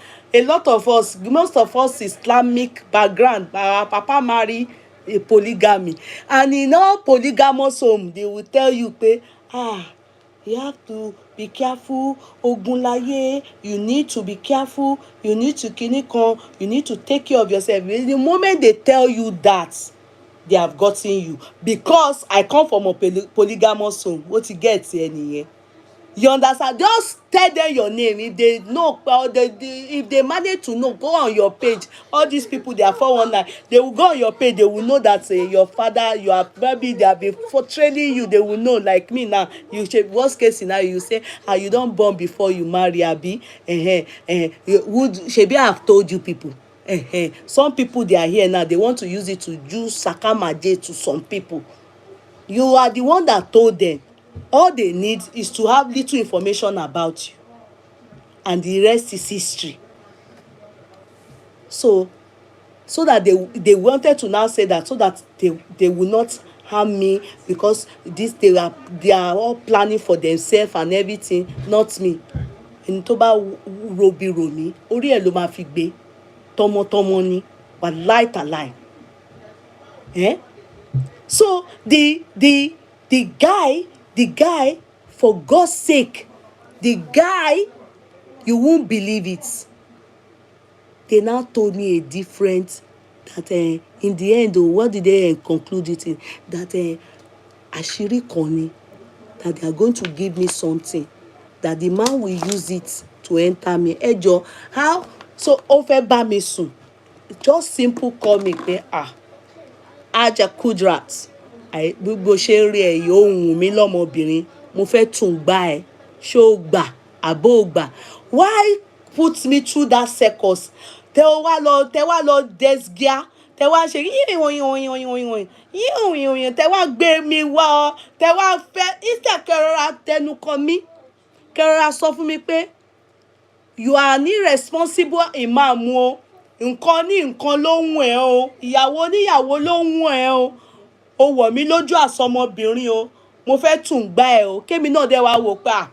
lot of us, most of us Islamic background, our papa marry a polygamy, and in all polygamous home, they will tell you, you have to be careful, ogunlaye, you need to be careful, you need to kinikon, you need to take care of yourself. The moment they tell you that, they have gotten you. Because I come from a polygamous home, what you get here nìyẹn. You understand? Just tell them your name. If they know, or if they manage to know, go on your page. All these people, they are 419. They will go on your page. They will know that your father, you are maybe they have been training you. They will know. Like me now, you should, worst case scenario, you say, you don't born before you marry, abi. Shebi, I have told you people. Some people, they are here now. They want to use it to do sakamaje to some people. You are the one that told them. All they need is to have little information about you, and the rest is history. So that they wanted to now say that, so that they will not harm me, because they are all planning for themselves and everything, not me. In toba robi romi, ori ẹ ló máa fi gbé, tọmọtọmọ ni, wallahi tallahi. So the guy, for God's sake, the guy, you won't believe it. They now told me a different, that in the end, what did they conclude it in? That àṣírí kan ni, that they are going to give me something, that the man will use it to enter me. Ẹjọ́, how? So ó fẹ́ bá mi sùn. Just simple call me pé Aja Kudrat, gbogbo ṣe ń rí ẹ yóò hùn mí lọ́mọbìnrin, mo fẹ́ tún gbá ẹ, ṣó gbà àbó gbà. Why put me through that circus? Tẹ wá lọ desgia, tẹ wá ṣe yíyìn, tẹ wá gbé mi wá, tẹ wá fẹ́ instead kẹrọra tẹnu kan mi, kẹrọra sọ fún mi pé you are an irresponsible imam o. Nǹkan ní nǹkan ló ń wọ̀n ẹ́ o, ìyàwó níyàwó ló ń wọ̀n ẹ́ o, ó wọ̀ mí lójú àsọmọbìnrin o, mo fẹ́ tún gbá ẹ o. Kémi náà dẹ̀ wá wò pé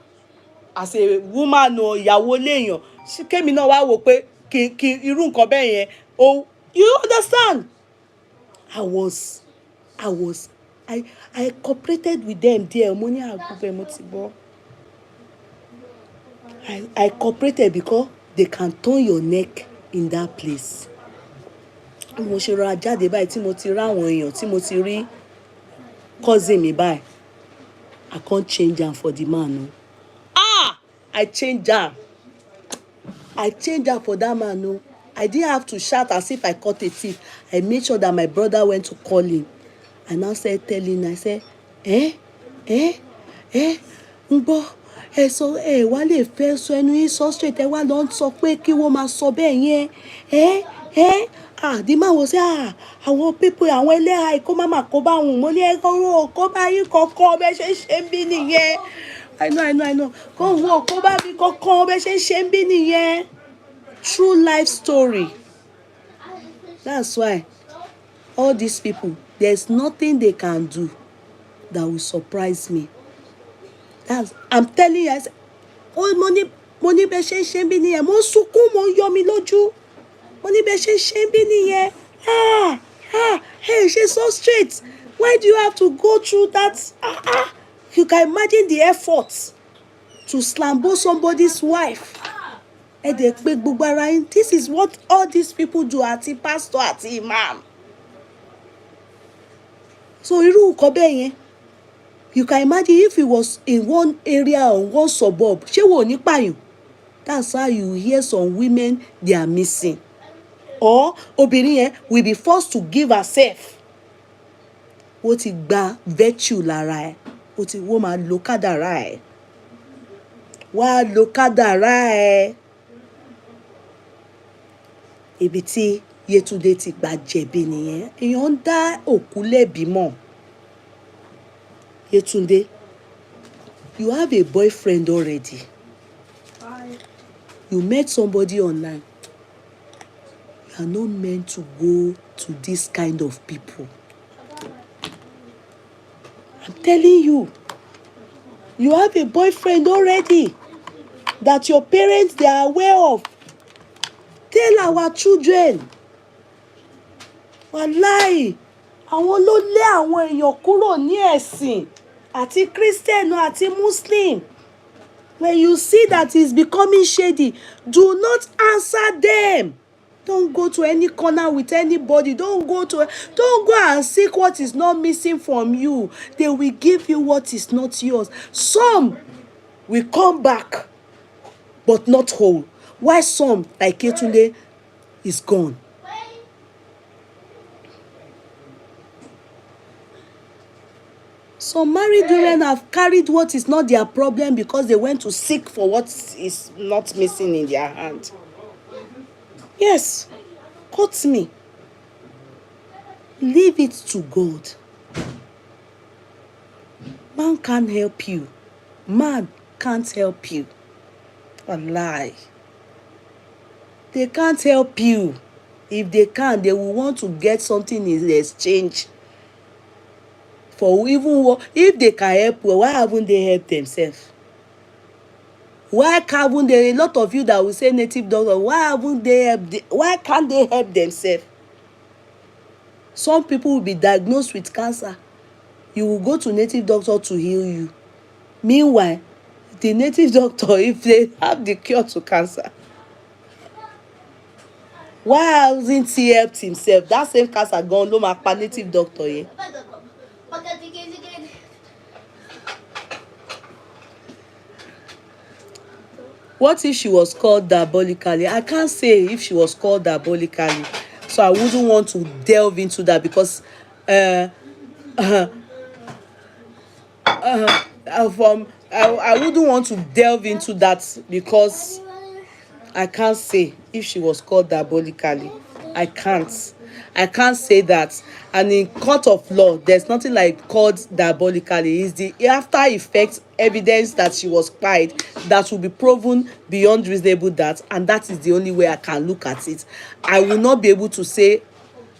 as a woman o, ìyàwó léèyàn, kémi náà wá wò pé kí irú nǹkan bẹ́ẹ̀ yẹn o. You understand? I cooperated with them there. Mo ní àgùnbẹ̀ mo ti gbọ́. I cooperated because they can turn your neck in that place. Mo ṣe rọra jáde báyìí tí mo ti rí àwọn èèyàn, tí mo ti rí cousin mi báyìí, I can't change am for the man. No. I changed am. I changed am for that man. No. I didn't have to shout as if I caught a thief. I made sure that my brother went to call him. I now said, telling, I said, Ngbo, so wá lè fẹ́ sọ ẹnu yín sọ straight, wá lọ sọ pé kí wọ́n máa sọ bẹ́ẹ̀ yẹn. The man was say, àwọn people, àwọn ẹlẹ́hà ikó má kó bá wọn. Mo ní ẹ̀kọ́ kó bá yín kọ̀ọ̀kan bẹ́ẹ̀ ṣe ń ṣe ń bí nìyẹn. I know. Kó wọ́n kó bá mi kọ̀ọ̀kan bẹ́ẹ̀ ṣe ń ṣe ń bí nìyẹn. True life story. That's why all these people, there's nothing they can do that will surprise me. I'm telling you, mo ní bẹ́ẹ̀ ṣe ń ṣe bí nìyẹn, mo ń sunkún, mo ń yọ mi lójú. Mo ní bẹ́ẹ̀ ṣe ń ṣe bí nìyẹn. Hey, she's so straight. Why do you have to go through that? You can imagine the effort to slambo somebody's wife. Ẹ dẹ̀ pé gbogbo ara yín. This is what all these people do, àti pastor àti imam. So irú nǹkan bẹ́ẹ̀ yẹn, you can imagine if it was in one area or one suburb, ṣé wò ní pààyàn? That's how you hear some women, they are missing. Or obìnrin yẹn will be forced to give herself. Ó ti gba virtue lára ẹ̀. Wọ́n máa lo kádàrá ẹ̀. Wá lo kádàrá ẹ̀. Ibi tí Yetunde ti gba jẹ̀bi nìyẹn. Èèyàn ń dá òkú lẹ́bi mọ́. Yetunde, you have a boyfriend already. You met somebody online. You are not meant to go to this kind of people. I'm telling you. You have a boyfriend already that your parents, they are aware of. Tell our children. Wàláì, àwọn ló lé àwọn èèyàn kúrò ní ẹ̀sìn, àti Christian àti Muslim. When you see that it's becoming shady, do not answer them. Don't go to any corner with anybody. Don't go and seek what is not missing from you. They will give you what is not yours. Some will come back, but not whole. While some, like Yetunde, is gone. Some married women have carried what is not their problem because they went to seek for what is not missing in their hand. Yes, quote me. Leave it to God. Man can't help you. Man can't help you. A lie. They can't help you. If they can, they will want to get something in exchange. For even if they can help you, why haven't they helped themselves? Why can't there? A lot of you that will say native doctor, why can't they help themselves? Some people will be diagnosed with cancer. You will go to native doctor to heal you. Meanwhile, the native doctor, if they have the cure to cancer, why hasn't he helped himself? That same cancer gone, no matter native doctor, yeah. What if she was called diabolically? I can't say if she was called diabolically, so I wouldn't want to delve into that because I wouldn't want to delve into that because I can't say if she was called diabolically. I can't say that. And in court of law, there's nothing like called diabolically. It's the after effect evidence that she was plied that will be proven beyond reasonable doubt, and that is the only way I can look at it. I will not be able to say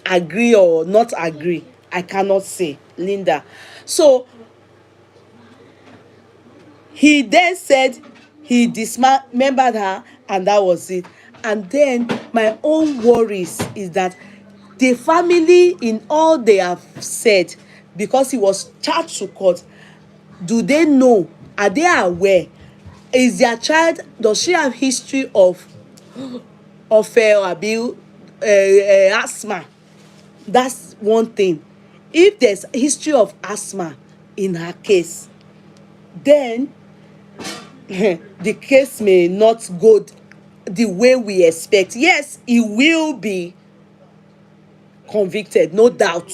agree or not agree. I cannot say, Linda. So he then said he dismembered her, and that was it. And then my own worries is that the family, in all they have said, because he was charged to court, do they know? Are they aware? Is their child, does she have history of asthma? That's one thing. If there's history of asthma in her case, then the case may not go the way we expect. Yes, he will be convicted, no doubt.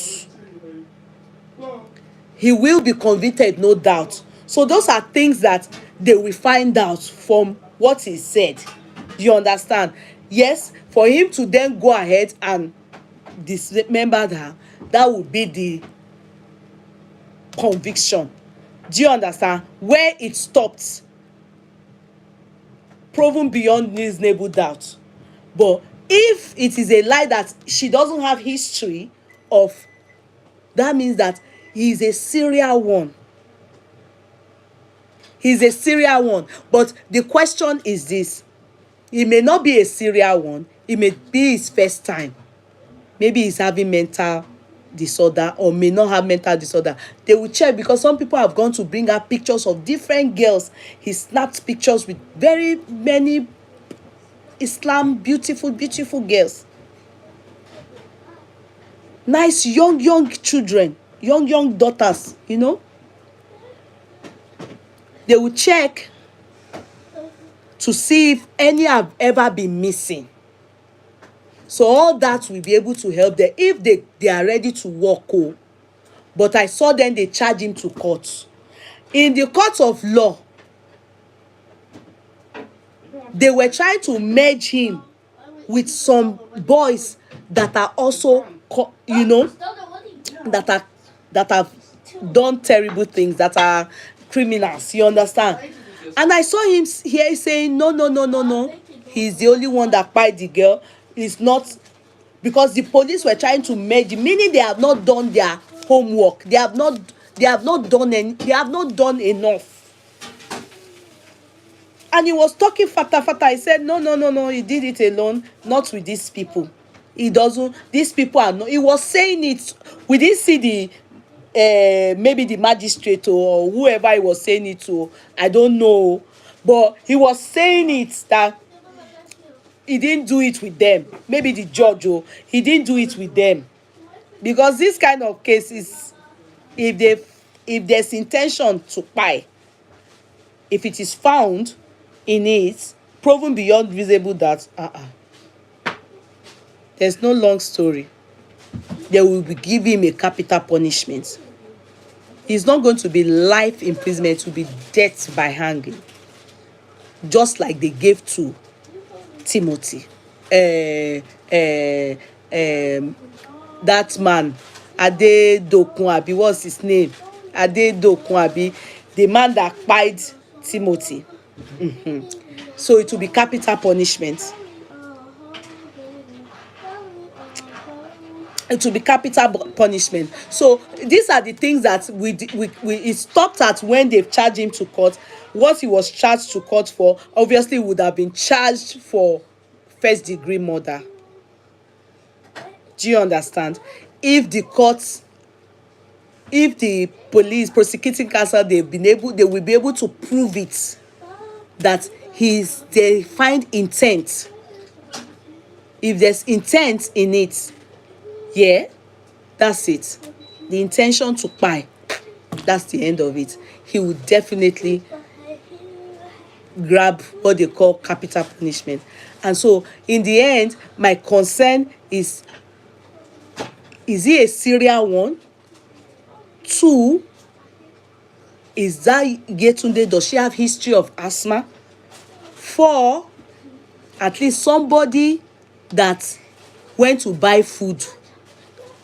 He will be convicted, no doubt. So those are things that they will find out from what he said. You understand? Yes, for him to then go ahead and dismember her, that would be the conviction. Do you understand? Where it stopped, proven beyond reasonable doubt. But if it is a lie that she doesn't have history of That means that he is a serial one. He's a serial one. But the question is this: he may not be a serial one. It may be his first time. Maybe he's having mental disorder or may not have mental disorder. They will check, because some people have gone to bring out pictures of different girls. He snapped pictures with very many beautiful girls. Nice young children, young daughters, They will check to see if any have ever been missing. So all that will be able to help them if they are ready to work. But I saw them, they charge him to court. In the court of law, they were trying to merge him with some boys that are also, that have done terrible things, that are criminals. You understand? And I saw him here saying, no. He's the only one that kpai the girl. It's not, because the police were trying to merge, meaning they have not done their homework. They have not done enough. And he was talking fata. He said, no, he did it alone, not with these people. These people are not. He was saying it. We didn't see maybe the magistrate or whoever he was saying it to. I don't know. But he was saying it that he didn't do it with them. Maybe the judge, he didn't do it with them. Because this kind of cases, if there's intention to kpai, if it is found in it, proven beyond visible that there's no long story, they will be giving him a capital punishment. It's not going to be life imprisonment, it will be death by hanging, just like they gave to Timothy. That man Adedokun abi, what's his name? Adedokun abi, the man that kpied Timothy. So it will be capital punishment. It will be capital punishment. So these are the things that it stopped at when they've charged him to court. What he was charged to court for, obviously would have been charged for first degree murder. Do you understand? If the police, prosecuting counsel, they will be able to prove it, that they find intent. If there's intent in it, that's it. The intention to kpai, that's the end of it. He will definitely grab what they call capital punishment. And so in the end, my concern is he a serial one? 2, is that Yetunde, does she have history of asthma? 4, at least somebody that went to buy food,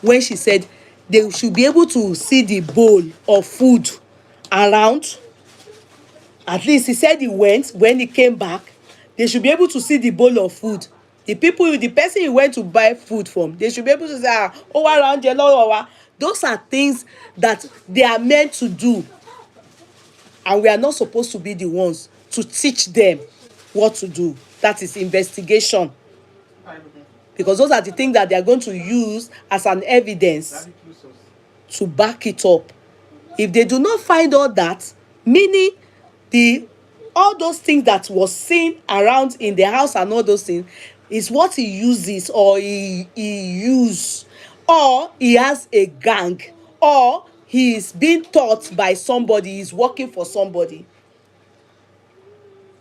when she said they should be able to see the bowl of food around. At least he said he went, when he came back, they should be able to see the bowl of food. The person he went to buy food from, they should be able to say, around here. Those are things that they are meant to do. And we are not supposed to be the ones to teach them what to do. That is investigation. Because those are the things that they are going to use as an evidence to back it up. If they do not find all that, meaning all those things that was seen around in the house and all those things, is what he uses, or he use, or he has a gang, or he is being taught by somebody, he is working for somebody.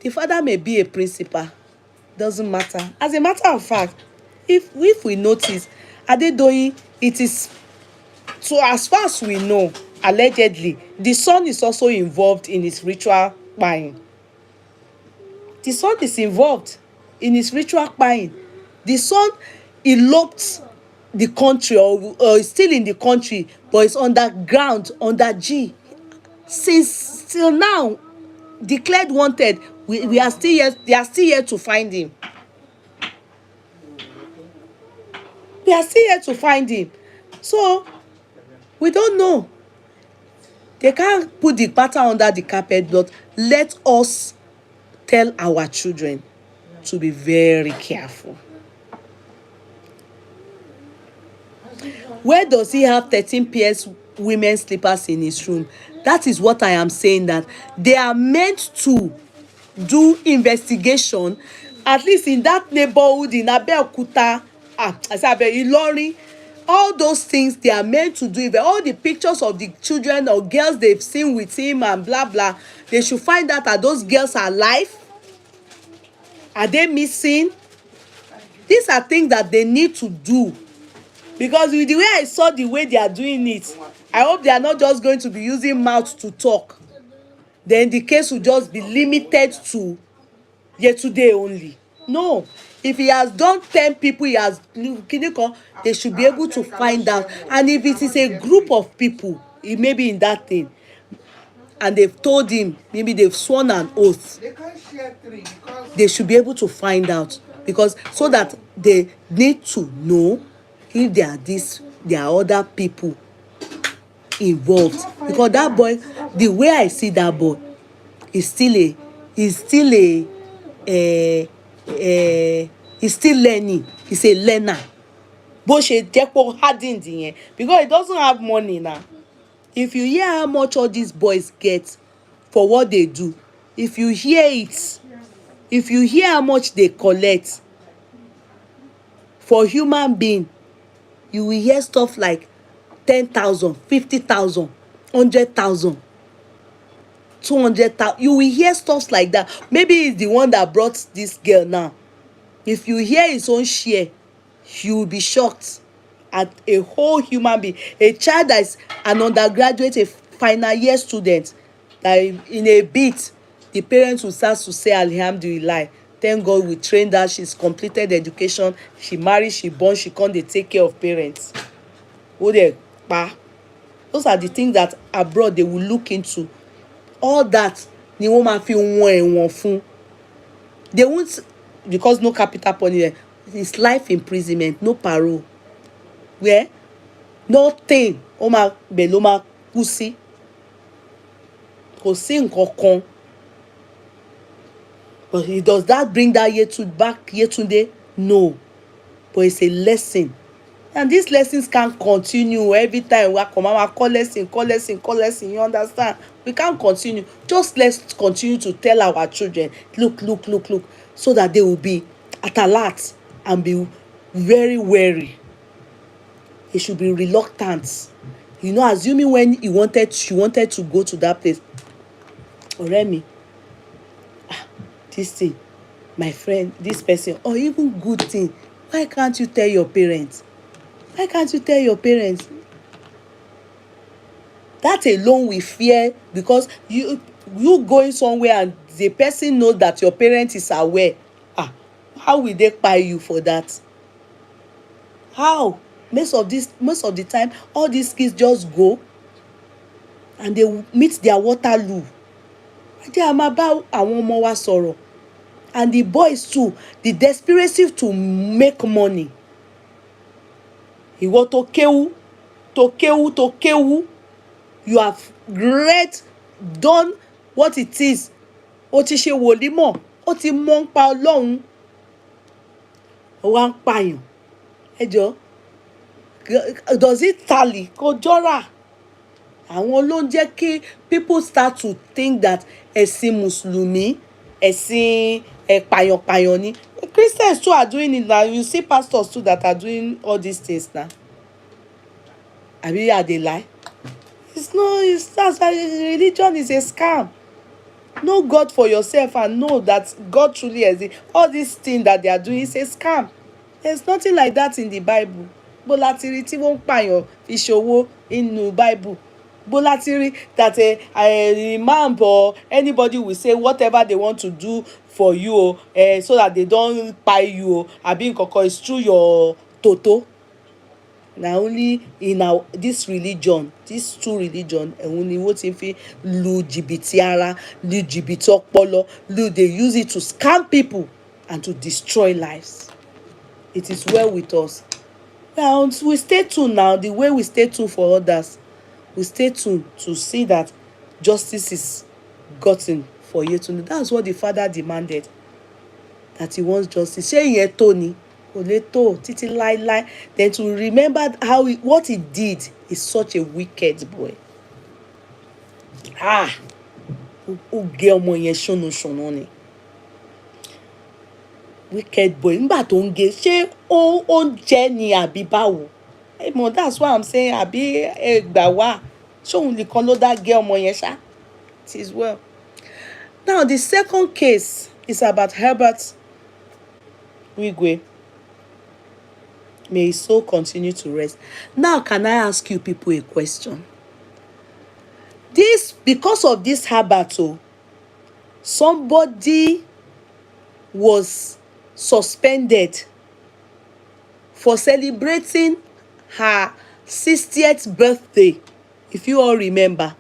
The father may be a principal, doesn't matter. As a matter of fact, if we notice, Adedoyin, it is, so as far as we know, allegedly, the son is also involved in his ritual buying. The son is involved in his ritual buying. The son eloped the country, or is still in the country, but is underground, under G. Since till now, declared wanted. We are still here. They are still here to find him. We are still here to find him. So We don't know. They can't put the matter under the carpet, but let us tell our children to be very careful. Where does he have 13 pairs women's slippers in his room? That is what I am saying, that they are meant to do investigation, at least in that neighborhood in Abeokuta, I said Ilorin, all those things they are meant to do. All the pictures of the children or girls they've seen with him and blah blah, they should find out, are those girls alive? Are they missing? These are things that they need to do, because with the way I saw the way they are doing it, I hope they are not just going to be using mouth to talk. Then the case will just be limited to Yetunde only. No, if he has done 10 people, he has, they should be able to find out. And if it is a group of people, it may be in that thing, and they've told him, maybe they've sworn an oath, they should be able to find out, because so that they need to know if there are other people involved. Because that boy, the way I see that boy, is still he's still learning. He's a learner. Bó ṣe jẹ́ pé hardened yẹn, because he doesn't have money now. If you hear how much all these boys get for what they do, if you hear it, if you hear how much they collect for human being, you will hear stuff like 10,000, 50,000, 100,000, 200,000. You will hear stuff like that. Maybe it's the one that brought this girl now. If you hear his own share, you will be shocked at a whole human being, a child that is an undergraduate, a final year student, that in a bit the parents will start to say alhamdulillah, thank God we trained her, she's completed education, she married, she born, she come dey take care of parents. Those are the things that abroad they will look into. All that ni wọ́n máa fi wọ́n ẹ̀wọ̀n fún. They won't, because no capital punishment, it's life imprisonment, no parole. Where nothing, ó máa bẹ̀ ló máa kú sí. Kò sí nǹkan kan. But does that bring that Yetunde? No. But it's a lesson. And these lessons can't continue every time we come and call lesson. You understand? We can't continue. Just let's continue to tell our children, look, so that they will be at alert and be very wary. They should be reluctant. Assuming when she wanted to go to that place. Oremi, this thing, my friend, this person, or even good thing, why can't you tell your parents? Why can't you tell your parents? That alone we fear, because you going somewhere and the person knows that your parent is aware. How will they pay you for that? How? Most of the time, all these kids just go and they meet their Waterloo. I'm about àwọn ọmọ wa sọ̀rọ̀. And the boys too, the desperation to make money. Ìwọ tó kéwú, you have done what it is. Ó ti ṣe wòlímọ̀, ó ti mọ̀ ń pa Ọlọ́run. Ó wá ń pààyàn. Ẹ jọ̀ọ́, does it tally? Kò jọra. Àwọn ló ń jẹ́ kí people start to think that ẹ̀sìn Mùsùlùmí, ẹ̀sìn pàyànpàyàn ni. Christians too are doing it now. You see pastors too that are doing all these things now. Abi are they lie? That's why religion is a scam. Know God for yourself and know that God truly exists. All these things that they are doing is a scam. There's nothing like that in the Bible. Bolatiri tí wọ́n pààyàn ìṣòwò inú Bible. Bolatiri that a imam or anybody will say whatever they want to do for you, so that they don't pay you. Abi nkankan is through your toto. Na only in this religion, these two religion, only what if lu jìbìtì ara, lu jìbìtì ọpọlọ, they use it to scam people and to destroy lives. It is well with us. Now we stay tuned now, the way we stay tuned for others. We stay tuned to see that justice is gotten for Yetunde. That's what the father demanded, that he wants justice. Ṣé ìyẹn tó ni? Kò lè tó títí láíláí. Then to remember what he did is such a wicked boy. Ó gé ọmọ yẹn ṣónúṣónú ni. Wicked boy. Nígbà tó ń gé, ṣé ó ń jẹ ni àbí báwo? That's why I'm saying àbí ẹgbà wá. Ṣé òun nìkan ló dá gé ọmọ yẹn ṣá? It is well. Now the second case is about Herbert Wigwe. May his soul continue to rest. Now, can I ask you people a question? Because of this Herbert, somebody was suspended for celebrating her 60th birthday. If you all remember,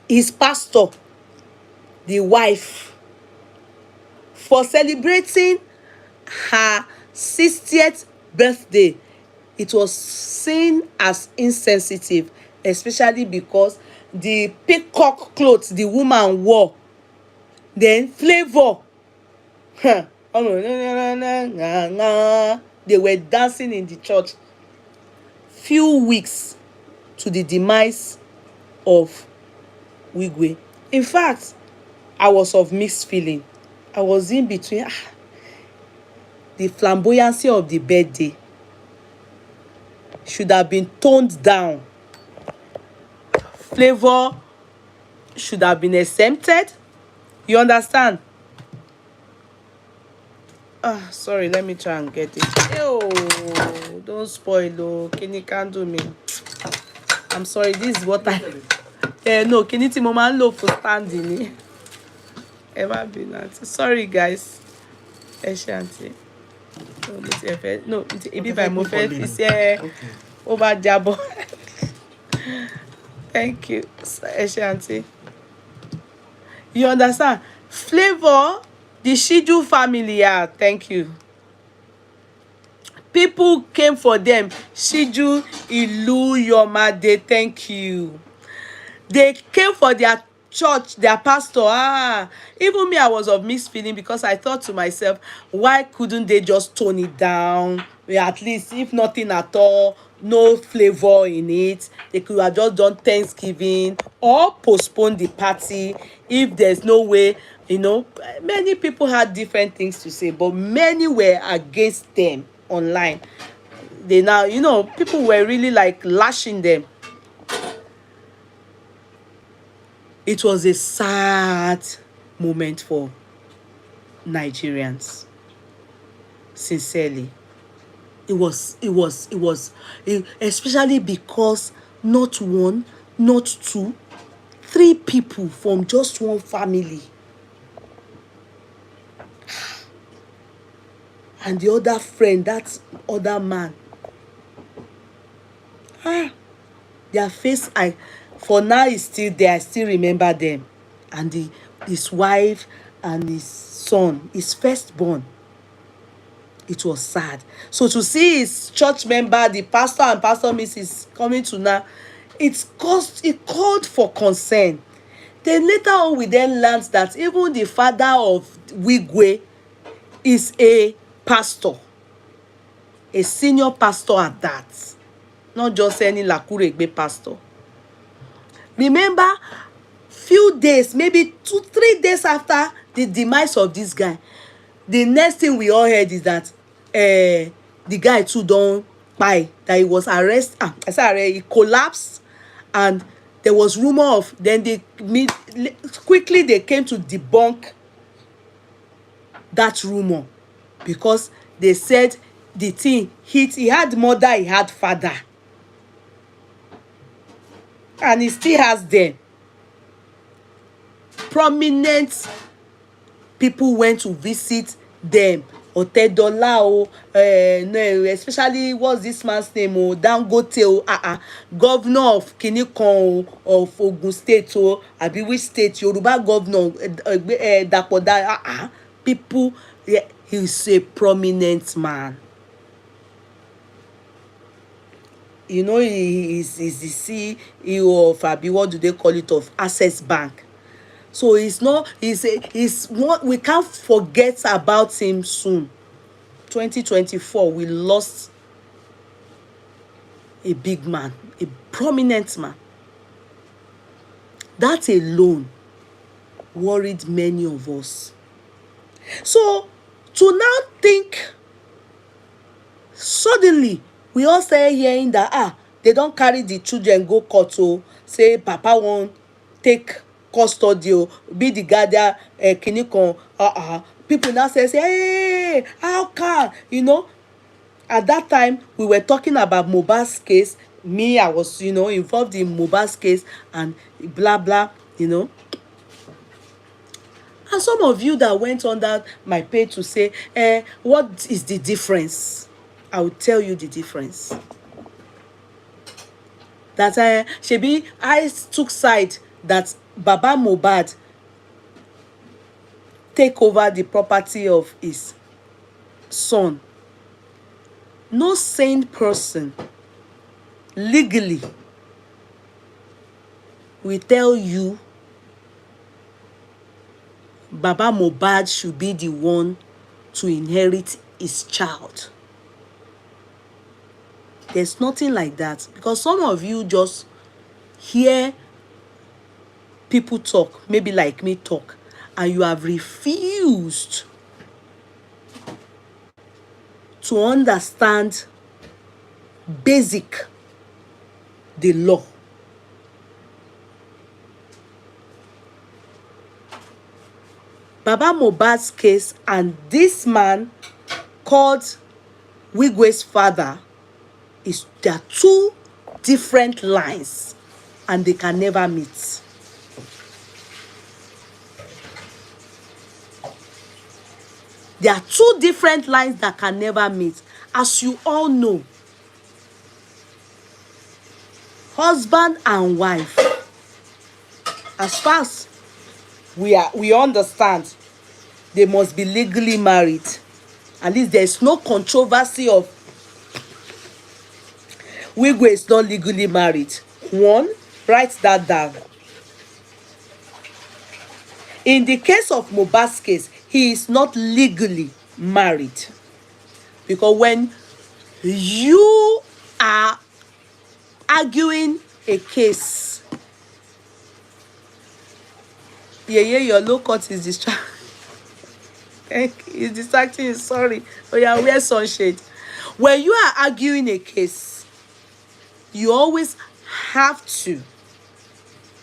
his pastor, the wife, for celebrating her 60th birthday, it was seen as insensitive, especially because the peacock clothes the woman wore, then Flavor, they were dancing in the church few weeks to the demise of Wigwe. In fact, I was of mixed feeling. I was in between the flamboyancy of the birthday should have been toned down. Flavor should have been exempted. You understand? Sorry, let me try and get it. Oh, don't spoil. Oh, Kini can't do me. I'm sorry, this is what I... no, Kini ti mo máa ń lò for standing. Ever been that? Sorry, guys. Shanty. No, ibi by mo fẹ́ fi ṣe over jabo. Thank you, Shanty. You understand? Flavor, the Shiju family, thank you. People came for them. Shiju, Ilu, Yomade, thank you. They came for their church, their pastor. Even me, I was of mixed feeling because I thought to myself, why couldn't they just tone it down? At least, if nothing at all, no flavor in it, they could have just done Thanksgiving or postpone the party if there's no way. Many people had different things to say, but many were against them online. They now, people were really like lashing them. It was a sad moment for Nigerians. Sincerely. It was, especially because not one, not two, 3 people from just one family. And the other friend, that other man. Their face, for now, is still there. I still remember them. And his wife and his son, his firstborn. It was sad. So to see his church member, the pastor and Pastor Mrs. coming to now, it called for concern. Then later on, we then learned that even the father of Wigwe is a pastor, a senior pastor at that, not just any Lakuregbe pastor. Remember, few days, maybe 2-3 days after the demise of this guy, the next thing we all heard is that the guy too don't buy, that he was arrested. He collapsed, and there was rumor of. Then they quickly came to debunk that rumor, because they said the thing he had mother, he had father, and he still has them. Prominent people went to visit them. Otedola, especially what's this man's name? Dangote, governor of Kinikon of Ogun State, abi which state? Yoruba governor, Dapoda, people. Yeah, he's a prominent man. you know, he is the CEO of what do they call it, of Access Bank. So he's not, he's what we can't forget about him soon. 2024, we lost a big man, a prominent man. That alone worried many of us. So to now think, suddenly we all started hearing that they don't carry the children go court, say papa won't take custody, be the guardian, kinikon. People now say, hey, how can, you know? At that time we were talking about Mohbad's case. Me, I was, involved in Mohbad's case and blah blah, and some of you that went under my page to say, what is the difference? I will tell you the difference. That shebi I took side that Baba Mohbad take over the property of his son. No sane person legally will tell you Baba Mohbad should be the one to inherit his child. There's nothing like that, because some of you just hear people talk, maybe like me talk, and you have refused to understand basic the law. Baba Mohbad's case and this man called Wigwe's father, there are two different lines and they can never meet. There are two different lines that can never meet. As you all know, husband and wife, as far as we understand, they must be legally married. At least there's no controversy of Wigwe is not legally married. One, write that down. In the case of Mohbad's case, he is not legally married. Because when you are arguing a case, Yeye, your low cut is distracting. It's distracting you, sorry. Oh yeah, wear sunshade. When you are arguing a case, you always have to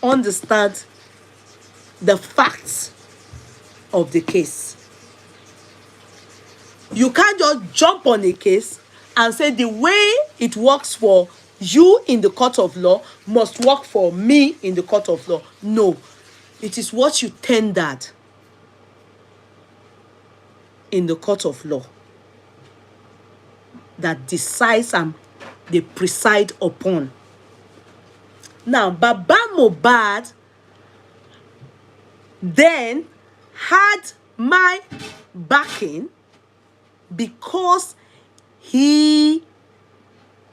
understand the facts of the case. You can't just jump on a case and say the way it works for you in the court of law must work for me in the court of law. No, it is what you tendered in the court of law that decides and they preside upon. Now, Baba Mohbad then had my backing because he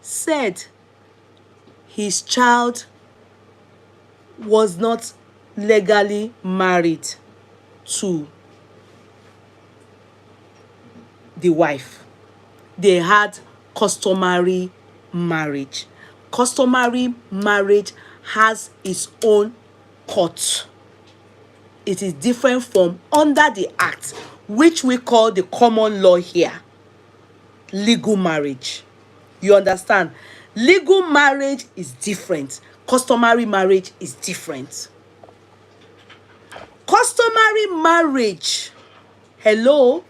said his child was not legally married to the wife. They had customary marriage. Customary marriage has its own court. It is different from under the act, which we call the common law here, legal marriage. You understand? Legal marriage is different. Customary marriage is different. Customary marriage, hello,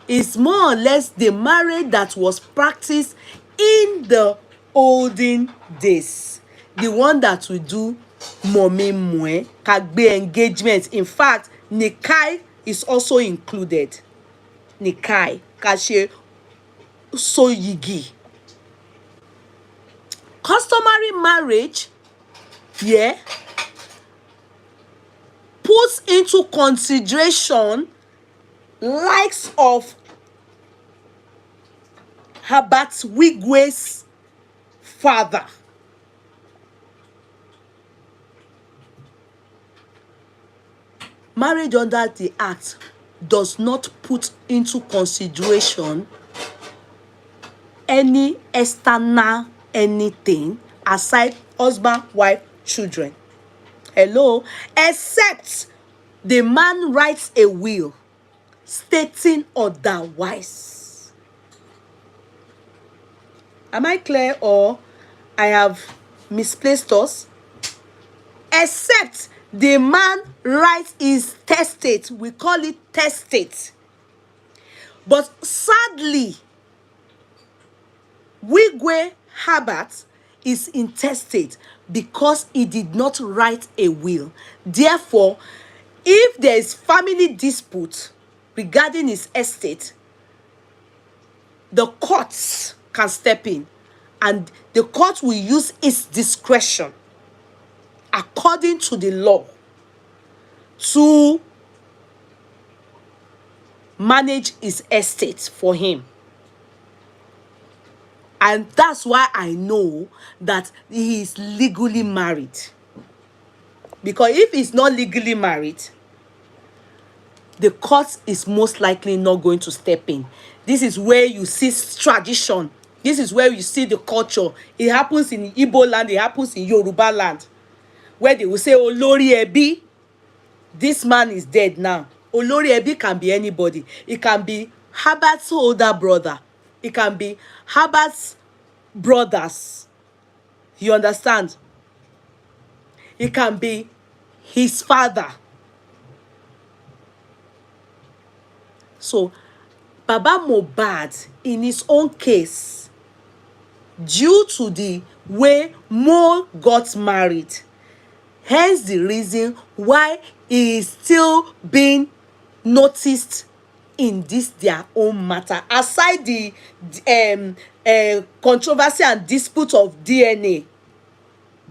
is more or less the marriage that was practiced in the olden days. The one that we do mommy mwe, kagbe engagement. In fact, nikai is also included. Nikai, kashe soyigi. Customary marriage, yeah, puts into consideration likes of Herbert Wigwe's father. Marriage under the act does not put into consideration any external anything aside husband, wife, children. Hello? Except the man writes a will stating otherwise. Am I clear, or I have misplaced us? Except the man writes his testate. We call it testate. But sadly, Wigwe Herbert is intestate because he did not write a will. Therefore, if there is family dispute regarding his estate, the courts can step in, and the court will use its discretion according to the law to manage his estate for him. And that's why I know that he is legally married. Because if he's not legally married, the court is most likely not going to step in. This is where you see tradition. This is where you see the culture. It happens in Igbo land, it happens in Yoruba land, where they will say, Olori Ebi, this man is dead now. Olori Ebi can be anybody. It can be Herbert's older brother. It can be Herbert's brothers. You understand? It can be his father. So, Baba Mohbad, in his own case, due to the way Mo got married, hence the reason why he is still being noticed in this their own matter, aside the controversy and dispute of DNA.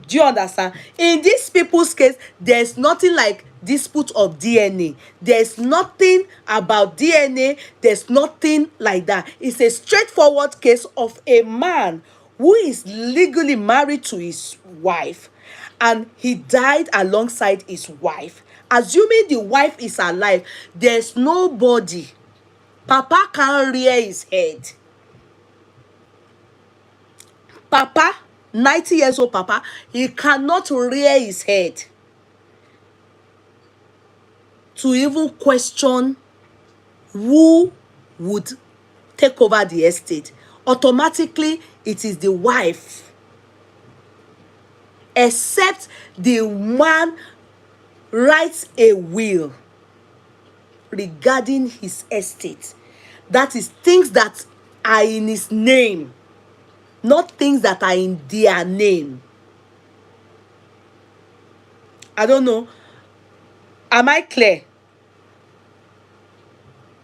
Do you understand? In these people's case, there's nothing like dispute of DNA. There's nothing about DNA. There's nothing like that. It's a straightforward case of a man who is legally married to his wife, and he died alongside his wife. Assuming the wife is alive, there's nobody. Papa can't rear his head. Papa, 90 years old Papa, he cannot rear his head to even question who would take over the estate. Automatically, it is the wife. Except the man writes a will regarding his estate. That is things that are in his name, not things that are in their name. I don't know. Am I clear?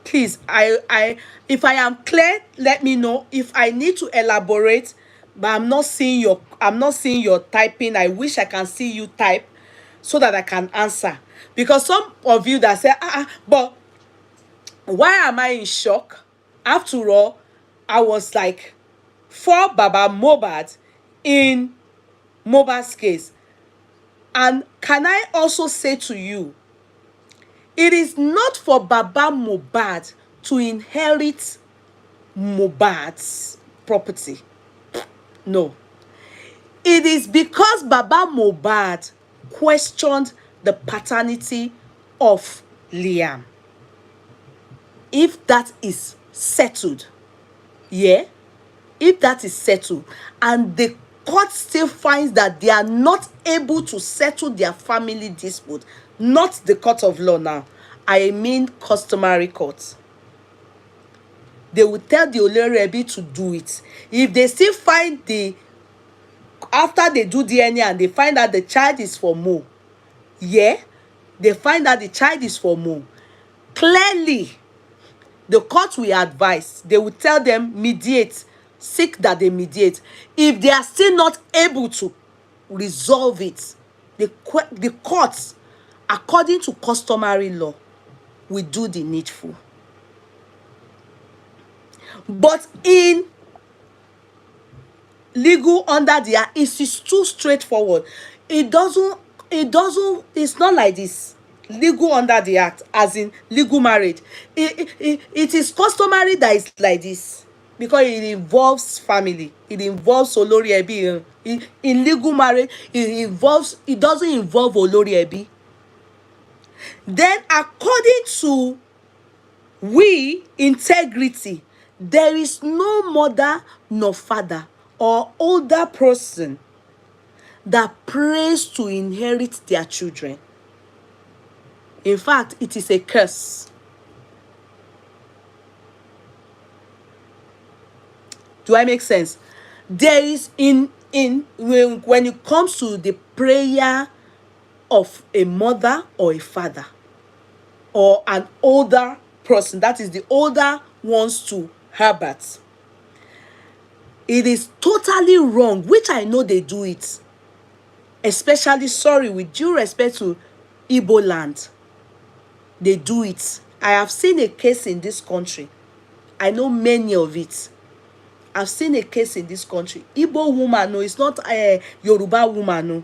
Please, if I am clear, let me know. If I need to elaborate, but I'm not seeing your typing. I wish I can see you type so that I can answer. Because some of you that say, but why am I in shock? After all, I was like for Baba Mohbad in Mohbad's case. And can I also say to you, it is not for Baba Mohbad to inherit Mohbad's property. No. It is because Baba Mohbad questioned the paternity of Liam. If that is settled, yeah, if that is settled, and the court still finds that they are not able to settle their family dispute, not the court of law now, I mean customary court, they will tell the Olori Ebi to do it. If they still find after they do DNA and they find that the child is for Mo, yeah, they find that the child is for Mo, clearly the court will advise, they will tell them mediate, seek that they mediate. If they are still not able to resolve it, the courts, according to customary law, will do the needful. But in legal under the act, it is too straightforward. It's not like this. Legal under the act, as in legal marriage, it is customary that it's like this, because it involves family, it involves olori ebi. In legal marriage, it doesn't involve olori ebi. Then according to we integrity, there is no mother nor father or older person that prays to inherit their children. In fact, it is a curse. Do I make sense? There is when it comes to the prayer of a mother or a father or an older person, that is the older ones to Herbert, it is totally wrong, which I know they do it, especially, sorry, with due respect to Igbo land, they do it. I have seen a case in this country. I know many of it. I've seen a case in this country. Igbo woman, no, it's not a Yoruba woman, no.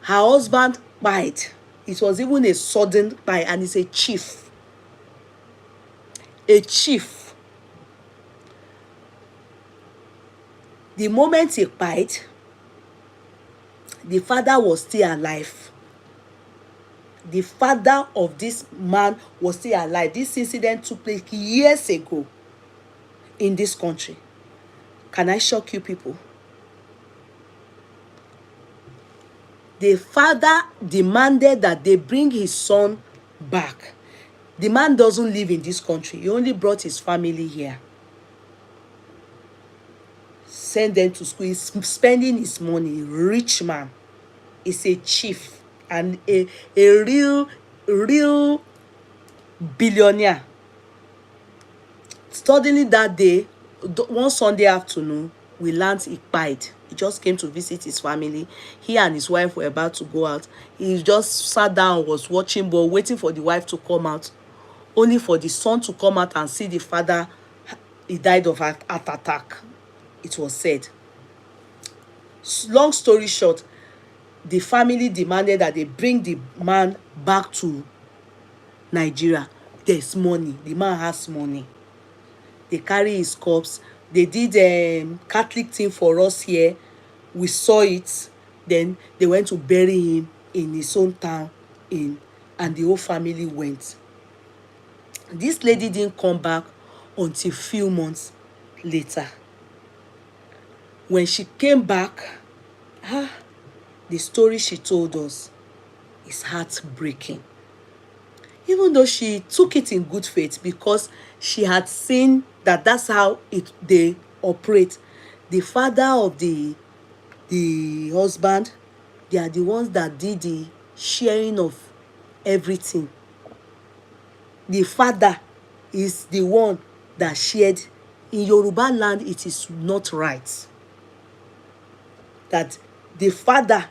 Her husband died. It was even a sudden die, and it's a chief. A chief. The moment he died, the father was still alive. The father of this man was still alive. This incident took place years ago in this country. Can I shock you people? The father demanded that they bring his son back. The man doesn't live in this country. He only brought his family here. Send them to school. He's spending his money. Rich man. He's a chief and a real billionaire. Suddenly that day, one Sunday afternoon, we learned he died. He just came to visit his family. He and his wife were about to go out. He just sat down, was watching ball, waiting for the wife to come out, only for the son to come out and see the father. He died of heart attack, it was said. Long story short, the family demanded that they bring the man back to Nigeria. There's money. The man has money. They carry his corpse. They did a Catholic thing for us here. We saw it. Then they went to bury him in his own town, and the whole family went. This lady didn't come back until few months later. When she came back, the story she told us is heartbreaking. Even though she took it in good faith, because she had seen that that's how they operate. The father of the husband, they are the ones that did the sharing of everything. The father is the one that shared. In Yoruba land, it is not right that the father,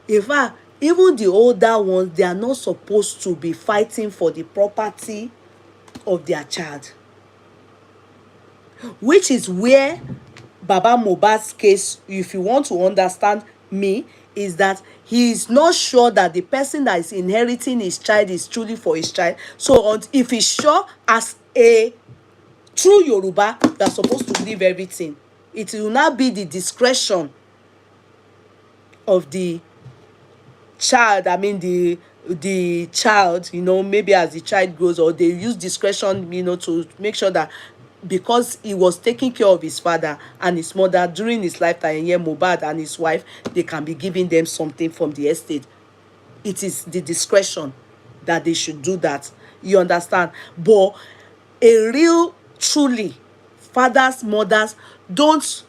in fact, even the older ones, they are not supposed to be fighting for the property of their child. Which is where Baba Mohbad's case, if you want to understand me, is that he is not sure that the person that is inheriting his child is truly for his child. So if he's sure, as a true Yoruba, you are supposed to leave everything. It will not be the discretion of the child. I mean the child, maybe as the child grows, or they use discretion, to make sure that because he was taking care of his father and his mother during his lifetime, Mohbad and his wife, they can be giving them something from the estate. It is the discretion that they should do that. You understand? But a real, truly, fathers, mothers don't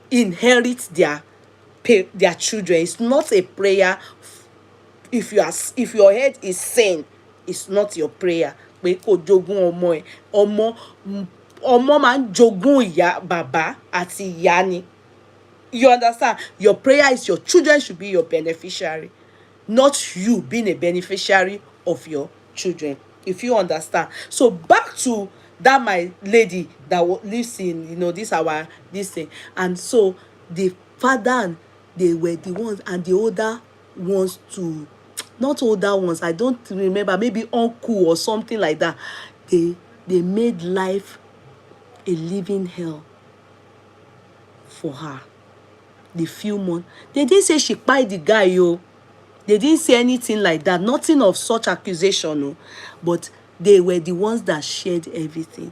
inherit their children. It's not a prayer. If your head is sane, it's not your prayer. Pé kó jogún ọmọ ẹ̀. Ọmọ máa ń jogún ìyá bàbá àti ìyá ni. You understand? Your prayer is your children should be your beneficiary, not you being a beneficiary of your children. If you understand. So back to that my lady that lives in, this thing. And so the father and they were the ones, and the older ones to, not older ones, I don't remember, maybe uncle or something like that, they made life a living hell for her. The few months, they didn't say she kpai the guy, yo. They didn't say anything like that, nothing of such accusation, no. But they were the ones that shared everything.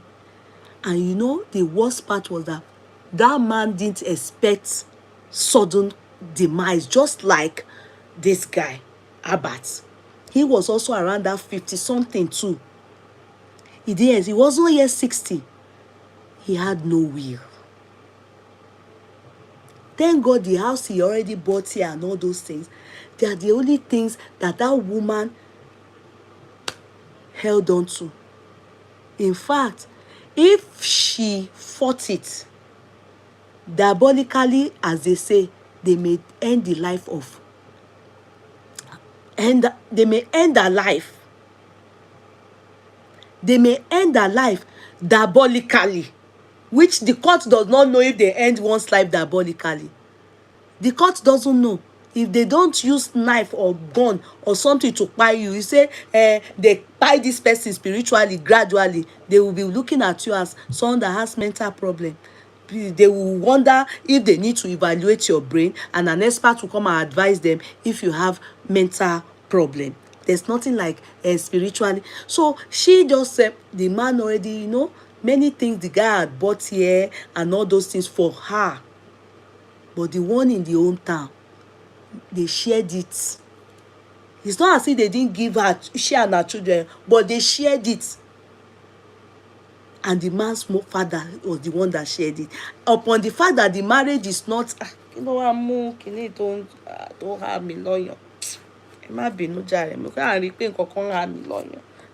And the worst part was that that man didn't expect sudden demise, just like this guy, Abat. He was also around that 50 something too. He wasn't yet 60. He had no will. Thank God the house he already bought here and all those things, they are the only things that woman held on to. In fact, if she fought it diabolically, as they say, they may end the life of, and they may end her life. They may end her life diabolically, which the court does not know if they end one's life diabolically. The court doesn't know. If they don't use knife or gun or something to kpai you, you say they kpai this person spiritually, gradually, they will be looking at you as someone that has mental problem. They will wonder if they need to evaluate your brain, and an expert will come and advise them if you have mental problem. There's nothing like spiritually. So she just said the man already, many things the guy had bought here and all those things for her. But the one in the hometown, they shared it. It's not as if they didn't give her, she and her children, but they shared it. And the man's father was the one that shared it. Upon the fact that the marriage is not, don't have me lawyer.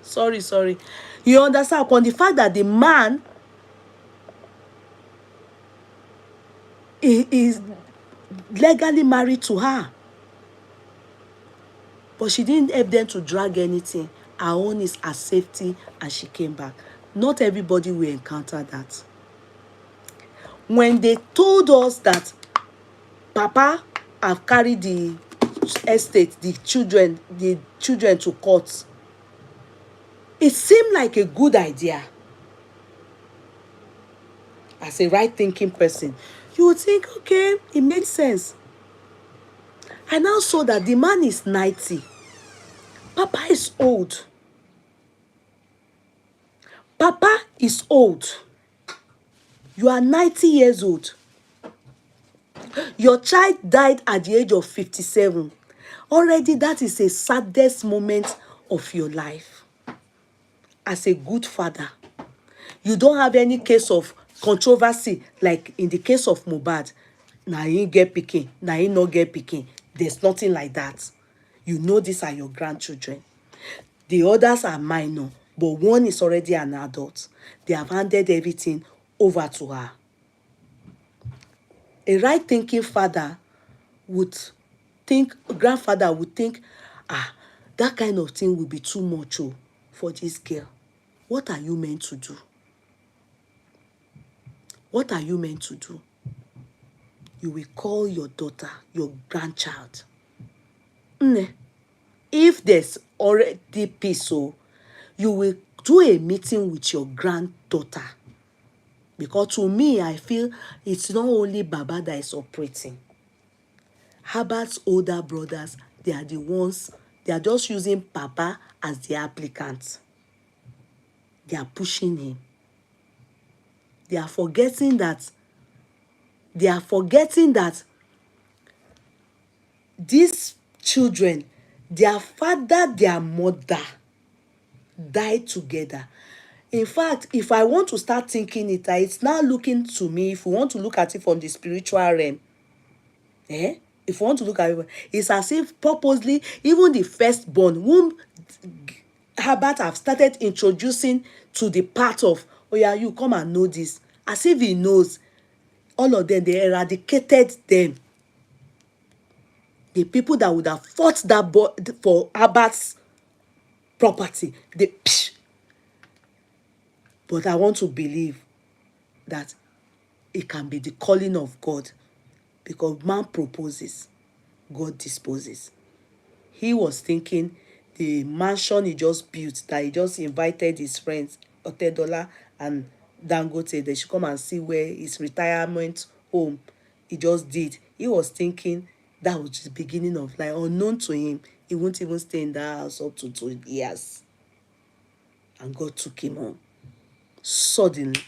Sorry. You understand? Upon the fact that the man is legally married to her, but she didn't help them to drag anything. Her own is her safety, and she came back. Not everybody will encounter that. When they told us that Papa have carried the estate, the children to court, it seemed like a good idea. As a right-thinking person, you would think, okay, it makes sense. I now saw that the man is 90. Papa is old. Papa is old. You are 90 years old. Your child died at the age of 57. Already that is a saddest moment of your life. As a good father, you don't have any case of controversy like in the case of Mohbad. Now he get pikin, now he no get pikin. There's nothing like that. You know these are your grandchildren. The others are minor, but one is already an adult. They have handed everything over to her. A right-thinking father would think, grandfather would think, that kind of thing will be too much for this girl. What are you meant to do? What are you meant to do? You will call your daughter, your grandchild. If there's already peace, you will do a meeting with your granddaughter. Because to me, I feel it's not only Baba that is operating. Herbert's older brothers, they are the ones, they are just using Papa as the applicant. They are pushing him. They are forgetting that these children, their father, their mother died together. In fact, if I want to start thinking it, it's now looking to me, if we want to look at it from the spiritual realm, if we want to look at it, it's as if purposely, even the firstborn, whom Herbert have started introducing to the part of, oh yeah, you come and know this, as if he knows. All of them, they eradicated them. The people that would have fought that for Herbert's property, But I want to believe that it can be the calling of God, because man proposes, God disposes. He was thinking the mansion he just built, that he just invited his friends, Otedola and Dangote, they should come and see where his retirement home he just did. He was thinking that was the beginning of life. Unknown to him, he won't even stay in that house up to 2 years. And God took him on. Suddenly.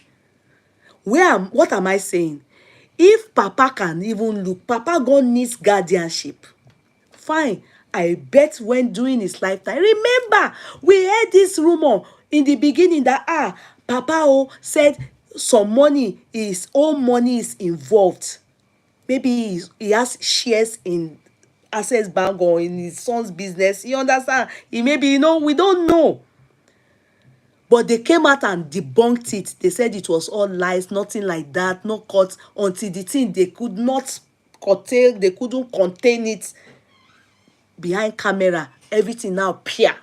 What am I saying? If Papa can even look, Papa God needs guardianship. Fine. I bet when during his lifetime, remember, we heard this rumor in the beginning that Papa said some money, his own money is involved. Maybe he has shares in Access Bank or in his son's business. You understand? He maybe, we don't know. But they came out and debunked it. They said it was all lies, nothing like that, no court, until the thing they could not curtail, they couldn't contain it behind camera. Everything now appear.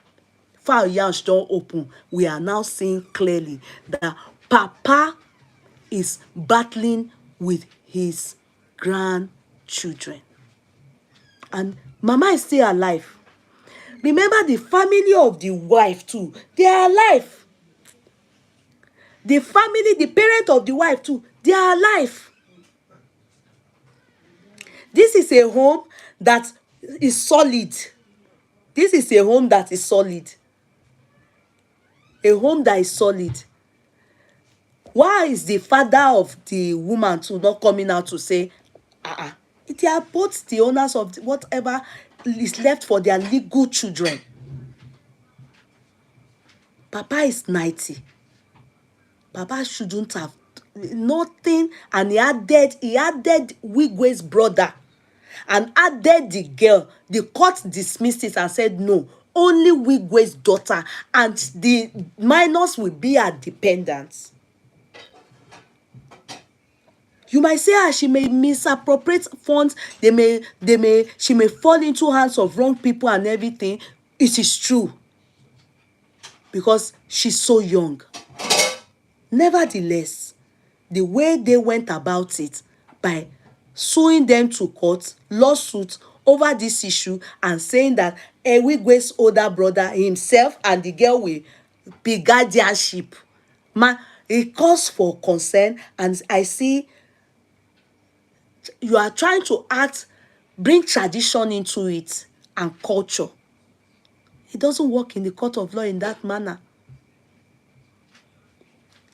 File yansh don't open. We are now seeing clearly that Papa is battling with his grandchildren. And Mama is still alive. Remember the family of the wife too. They are alive. The family, the parent of the wife too, they are alive. This is a home that is solid. This is a home that is solid. A home that is solid. Why is the father of the woman too not coming out to say, they are both the owners of whatever is left for their legal children. Papa is 90. Papa shouldn't have nothing, and he added Wigwe's brother and added the girl. The court dismissed it and said no, only Wigwe's daughter, and the minors will be her dependents. You might say she may misappropriate funds, she may fall into hands of wrong people and everything. It is true, because she's so young. Nevertheless, the way they went about it by suing them to court, lawsuit over this issue, and saying that Wigwe's older brother himself and the girl will be guardianship, man, it calls for concern. And I see you are trying to bring tradition into it and culture. It doesn't work in the court of law in that manner.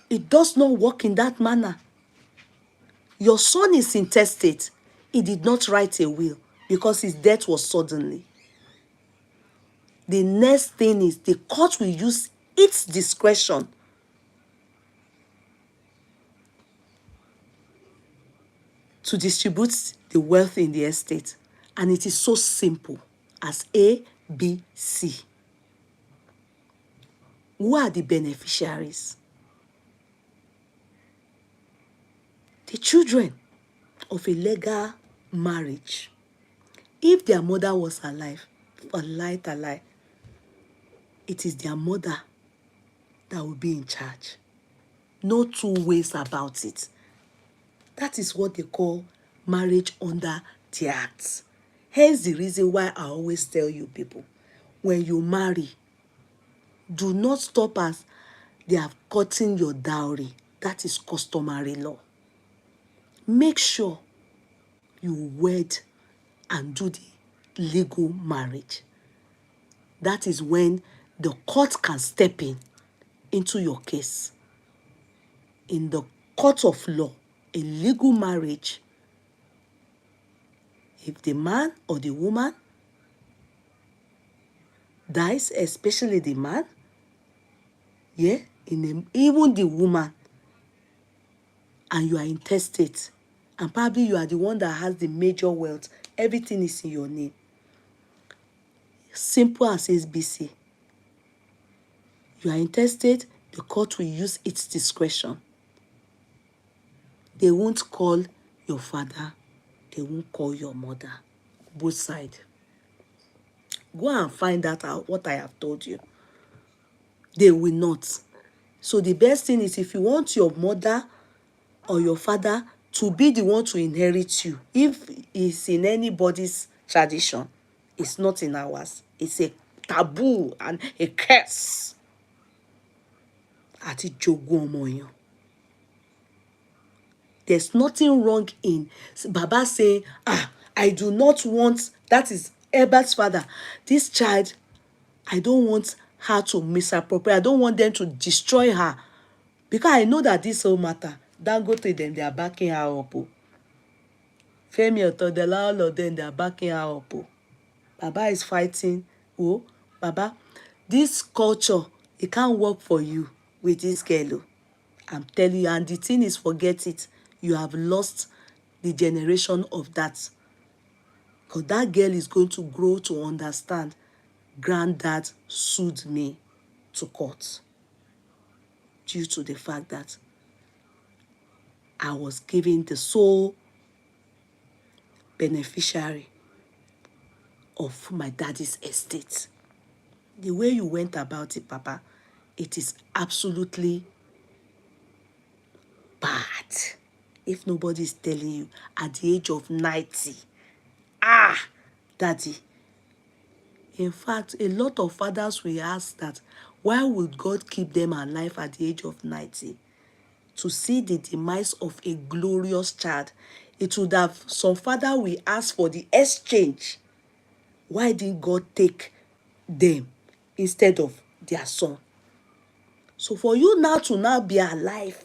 It does not work in that manner. Your son is intestate. He did not write a will because his death was suddenly. The next thing is the court will use its discretion to distribute the wealth in the estate. And it is so simple as A, B, C. Who are the beneficiaries? The children of a legal marriage. If their mother was alive, alive, it is their mother that will be in charge. No two ways about it. That is what they call marriage under the Act. Hence the reason why I always tell you people, when you marry, do not stop as they have gotten your dowry. That is customary law. Make sure you wed and do the legal marriage. That is when the court can step into your case. In the court of law, a legal marriage, if the man or the woman dies, especially the man, even the woman, and you are intestate, and probably you are the one that has the major wealth, everything is in your name. Simple as SBC. You are intestate, the court will use its discretion. They won't call your father, they won't call your mother. Both sides. Go and find that out, what I have told you. They will not. So the best thing is, if you want your mother or your father to be the one to inherit you, if it's in anybody's tradition, it's not in ours. It's a taboo and a curse. Àti jogún ọmọ èèyàn. There's nothing wrong in Baba saying, I do not want, that is Herbert's father, this child, I don't want her to misappropriate. I don't want them to destroy her. Because I know that this whole matter, Dangote them, they are backing her up. Femi Otodela, all of them, they are backing her up. Baba is fighting. Oh, Baba, this culture, it can't work for you with this girl. I'm telling you, and the thing is, forget it. You have lost the generation of that. Because that girl is going to grow to understand, granddad sued me to court due to the fact that I was given the sole beneficiary of my daddy's estate. The way you went about it, Papa, it is absolutely bad. If nobody is telling you at the age of 90, daddy. In fact, a lot of fathers will ask that, why would God keep them alive at the age of 90? To see the demise of a glorious child. It would have, some father will ask for the exchange. Why didn't God take them instead of their son? So for you now to now be alive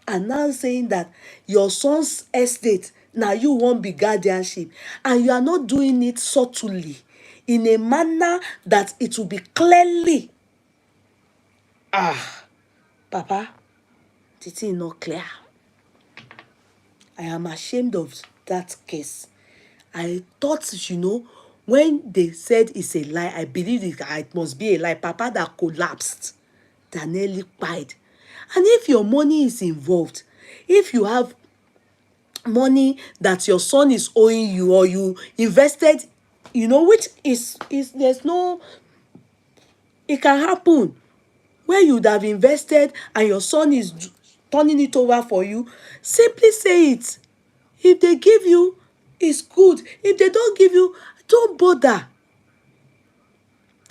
and now saying that your son's estate, now you won't be guardianship, and you are not doing it subtly, in a manner that it will be clearly, Papa, the thing not clear. I am ashamed of that case. I thought, when they said it's a lie, I believed it must be a lie. Papa that collapsed, that nearly died. And if your money is involved, if you have money that your son is owing you, or you invested, which is there's no, it can happen, where you would have invested and your son is turning it over for you, simply say it. If they give you, it's good. If they don't give you, don't bother.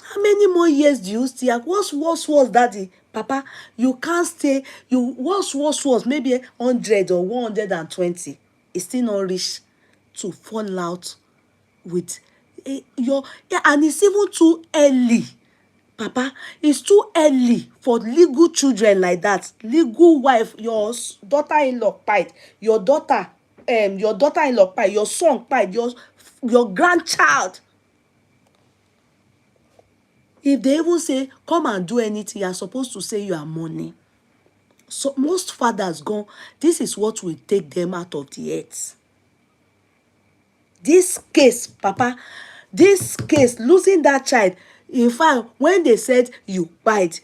How many more years do you still have? What's worse, daddy? Papa, you can't stay. What's maybe 100 or 120. It's still not rich to fall out with and it's even too early. Papa, it's too early for legal children like that. Legal wife, your daughter-in-law pied, your daughter-in-law pied, your son pied, your grandchild. If they even say, come and do anything, you are supposed to say you are money. So most fathers go, this is what will take them out of the earth. This case, Papa, this case, losing that child, in fact, when they said you bite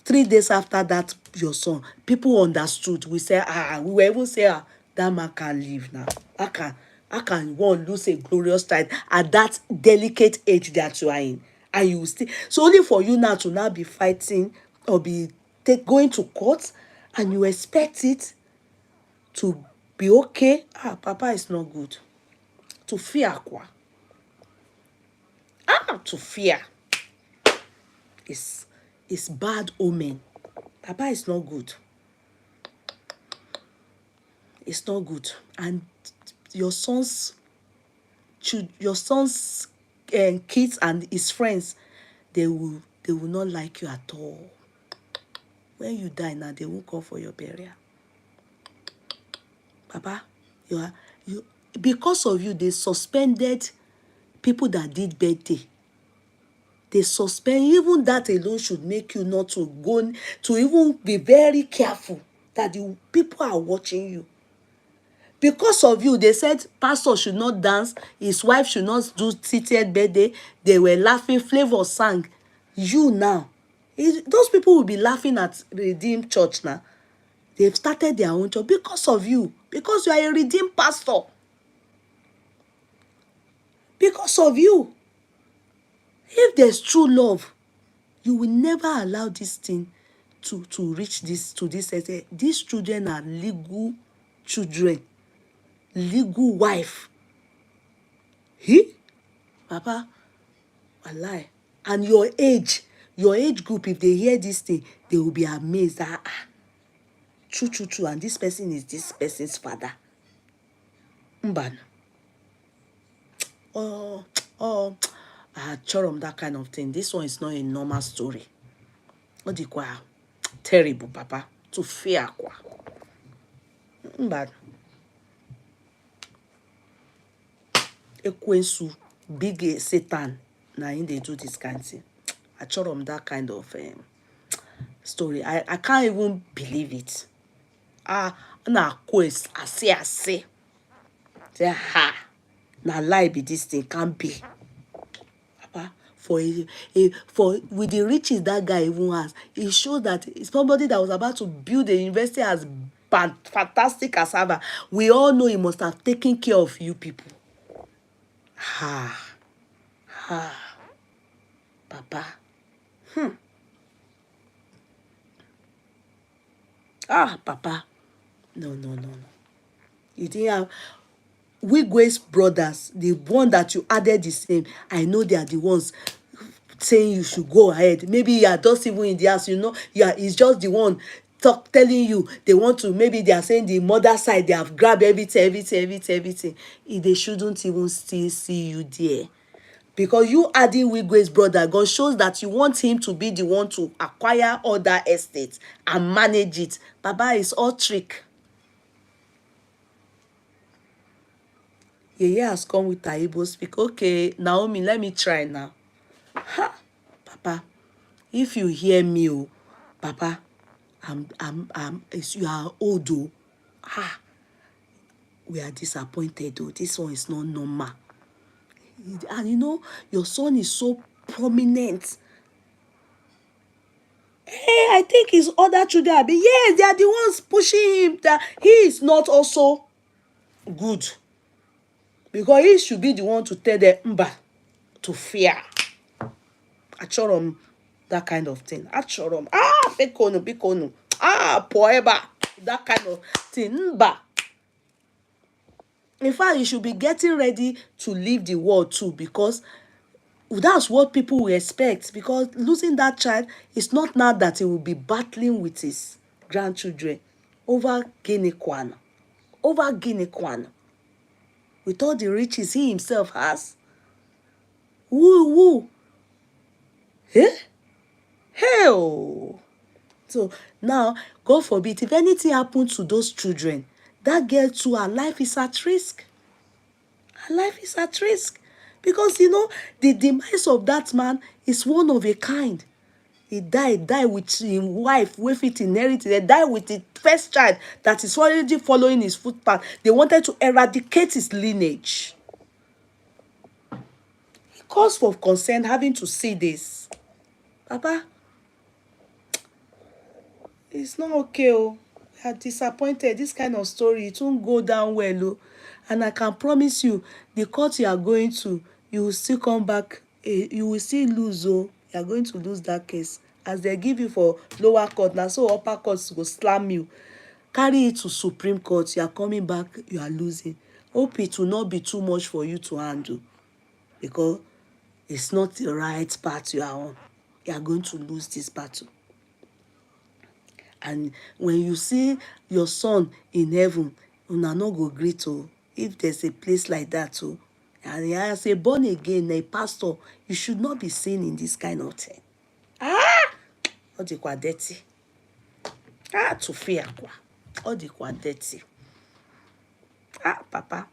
3 days after that, your son, people understood. We say, we were even say, that man can live now. How can one lose a glorious child at that delicate age that you are in? And you still, so only for you now to now be fighting or be going to court, and you expect it to be okay. Papa, is not good. To fear, to fear is bad omen. Papa is not good. It's not good. And your son's kids and his friends, they will not like you at all. When you die now, they won't come for your burial. Papa, because of you, they suspended people that did birthday. They suspend, even that alone should make you not to go, to even be very careful that the people are watching you. Because of you, they said pastor should not dance, his wife should not do seated birthday. They were laughing, Flavor sang. You now, those people will be laughing at Redeemed Church now. They've started their own church because of you. Because you are a redeemed pastor. Because of you. If there's true love, you will never allow this thing to reach this to this extent. These children are legal children, legal wife. He, Papa, wallahi. And your age group, if they hear this thing, they will be amazed that true, and this person is this person's father. Mban. Oh, chorum, that kind of thing. This one is not a normal story. What do you call terrible, Papa? To fear kwa. Mban. Ekwensu, big Satan. Now they do this kind of thing. I chorum that kind of story. I can't even believe it. Na quest I say. Say ha. Na lie be this thing can't be. Papa, for with the riches that guy even has, it shows that somebody that was about to build a university as fantastic as ever. We all know he must have taken care of you people. Papa. Papa. No. You didn't have Wigwe's brothers, the one that you added the same. I know they are the ones saying you should go ahead. Maybe you are just even in the house, he's just the one telling you they want to. Maybe they are saying the mother side, they have grabbed everything. They shouldn't even still see you there. Because you adding Wigwe's brother, God shows that you want him to be the one to acquire other estates and manage it. Baba is all trick. Yeye has come with her Igbo speak. Okay, Naomi, let me try now. Papa, if you hear me, Papa, you are old, we are disappointed, This one is not normal. And your son is so prominent. Hey, I think his other children yes, they are the ones pushing him that he is not also good. Because he should be the one to tell them to fear. Achorum, that kind of thing. Achorum. Bikonu. Poeba. That kind of thing. In fact, you should be getting ready to leave the world too, because that's what people will expect. Because losing that child is not now that he will be battling with his grandchildren over Guinea Kwan. With all the riches he himself has. Woo. Hell. So now, God forbid, if anything happens to those children, that girl too, her life is at risk. Because, the demise of that man is one of a kind. He died with his wife, with it inherited. He died with the first child that is already following his footpath. They wanted to eradicate his lineage. It calls for concern having to see this. Papa, it's not okay. We are disappointed. This kind of story, it won't go down well. And I can promise you, the court you are going to, you will still come back. You will still lose. You are going to lose that case. As they give you for lower court, now so upper courts will slam you. Carry it to Supreme Court. You are coming back, you are losing. Hope it will not be too much for you to handle. Because it's not the right path you are on. You are going to lose this battle. And when you see your son in heaven, una no go greet if there's a place like that and as a born again, a pastor, you should not be seen in this kind of thing. All the kwa dirty. To fear kwa. All the kwa dirty. Papa.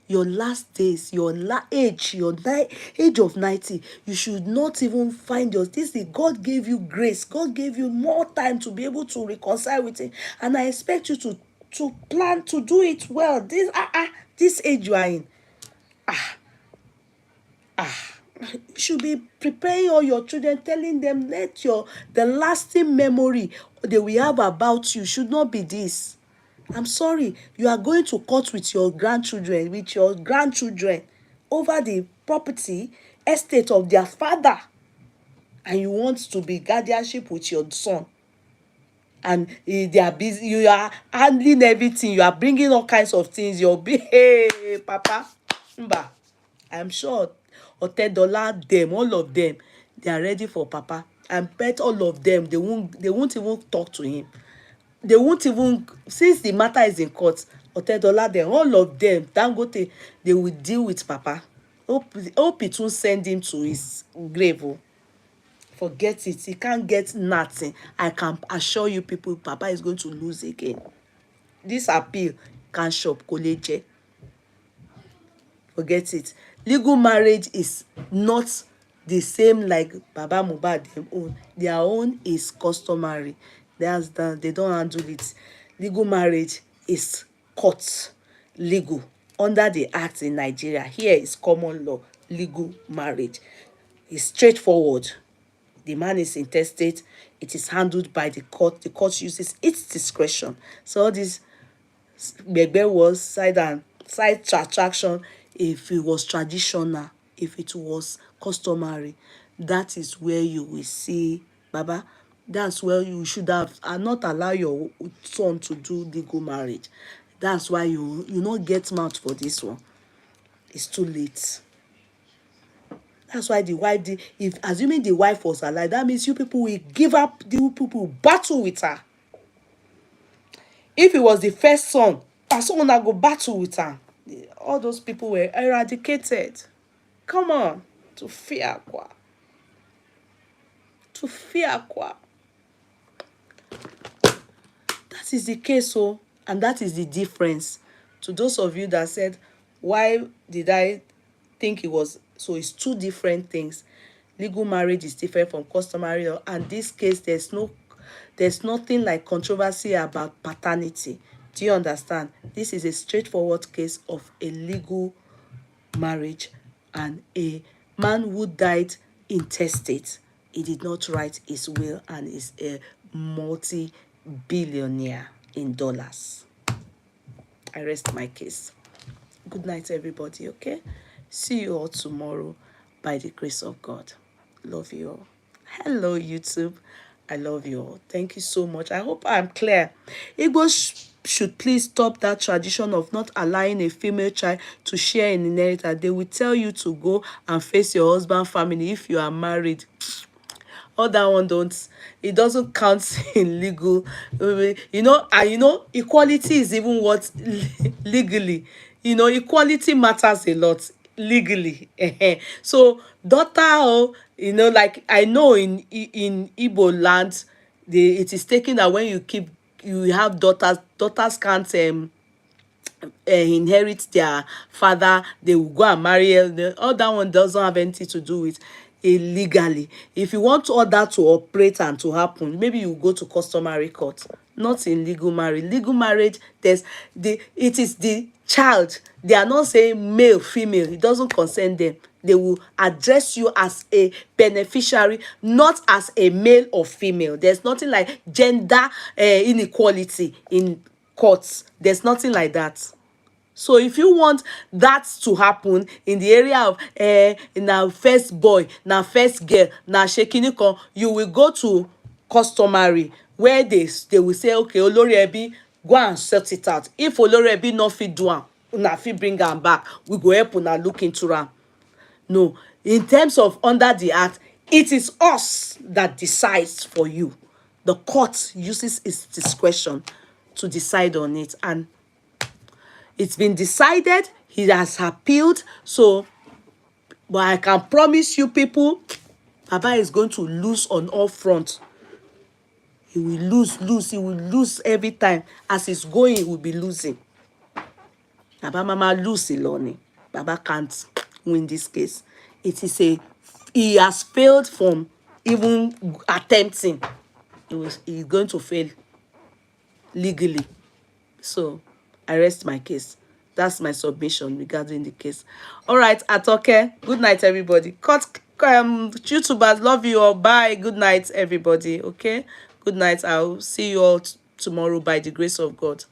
Your last days, your age of 90, you should not even find God gave you grace. God gave you more time to be able to reconcile with him. And I expect you to plan to do it well. This age you are in. You should be preparing all your children, telling them, the lasting memory they will have about you should not be this. I'm sorry, you are going to court with your grandchildren over the property estate of their father. and you want to be guardianship with your son, and they are busy, you are handling everything, you are bringing all kinds of things, you'll be, hey papa mba, I'm sure Otedola, them, all of them, they are ready for papa. I bet all of them, they won't even talk to him. They won't even, since the matter is in court, Otedola, them, all of them, Dangote, they will deal with papa. Hope it won't send him to his grave. Oh. Forget it, he can't get nothing. I can assure you people, papa is going to lose again. This appeal can shop koleje. Forget it. Legal marriage is not the same like baba Mohbad dem own. Their own is customary. That's that, they don't handle it. Legal marriage is court legal under the act in Nigeria. Here is common law. Legal marriage is straightforward. The man is intestate, it is handled by the court. The court uses its discretion. So all this gbegbe was side attraction. If it was traditional, if it was customary, that is where you will see baba. That's where you should have not allow your son to do legal marriage. That's why you not get mouth for this one. It's too late. That's why the wife did, if assuming the wife was alive, that means you people will give up, the people battle with her. If it was the first son, someone that go battle with her, all those people were eradicated. Come on, to fear kwa. To fear kwa. That is the case, oh, and that is the difference. To those of you that said, why did I think it was, so it's two different things. Legal marriage is different from customary law, and this case there's nothing like controversy about paternity. Do you understand? This is a straightforward case of a legal marriage and a man who died intestate. He did not write his will and is a multi-billionaire in dollars. I rest my case. Good night, everybody, okay? See you all tomorrow by the grace of God. Love you all. Hello, YouTube. I love you all. Thank you so much. I hope I'm clear. Igbos should please stop that tradition of not allowing a female child to share an inheritance. They will tell you to go and face your husband's family if you are married. All that one don't, it doesn't count in legal, and equality is even what legally, equality matters a lot legally. So daughter, like I know in Igbo land, it is taken that when you have daughters can't inherit their father, they will go and marry. All that one doesn't have anything to do with illegally. If you want all that to operate and to happen, maybe you go to customary court, not in legal marriage. Legal marriage, it is the child. They are not saying male, female. It doesn't concern them. They will address you as a beneficiary, not as a male or female. There's nothing like gender inequality in courts. There's nothing like that. So if you want that to happen in the area of now first boy, now first girl, now shekinikon, you will go to customary where they will say, okay, Olori Ebi, go and sort it out. If Olori Ebi no fit do am, una fit bring am back, we go help una look into am. No, in terms of under the act, it is us that decides for you. The court uses its discretion to decide on it, and it's been decided. He has appealed. So, but I can promise you people, Baba is going to lose on all fronts. He will lose. He will lose every time. As he's going, he will be losing. Baba Mama lose Iloni. Baba can't win this case. He has failed from even attempting. He's going to fail legally. So I rest my case. That's my submission regarding the case. All right, Atoke. Good night, everybody. YouTubers, love you all. Bye. Good night, everybody. Okay. Good night. I'll see you all tomorrow by the grace of God.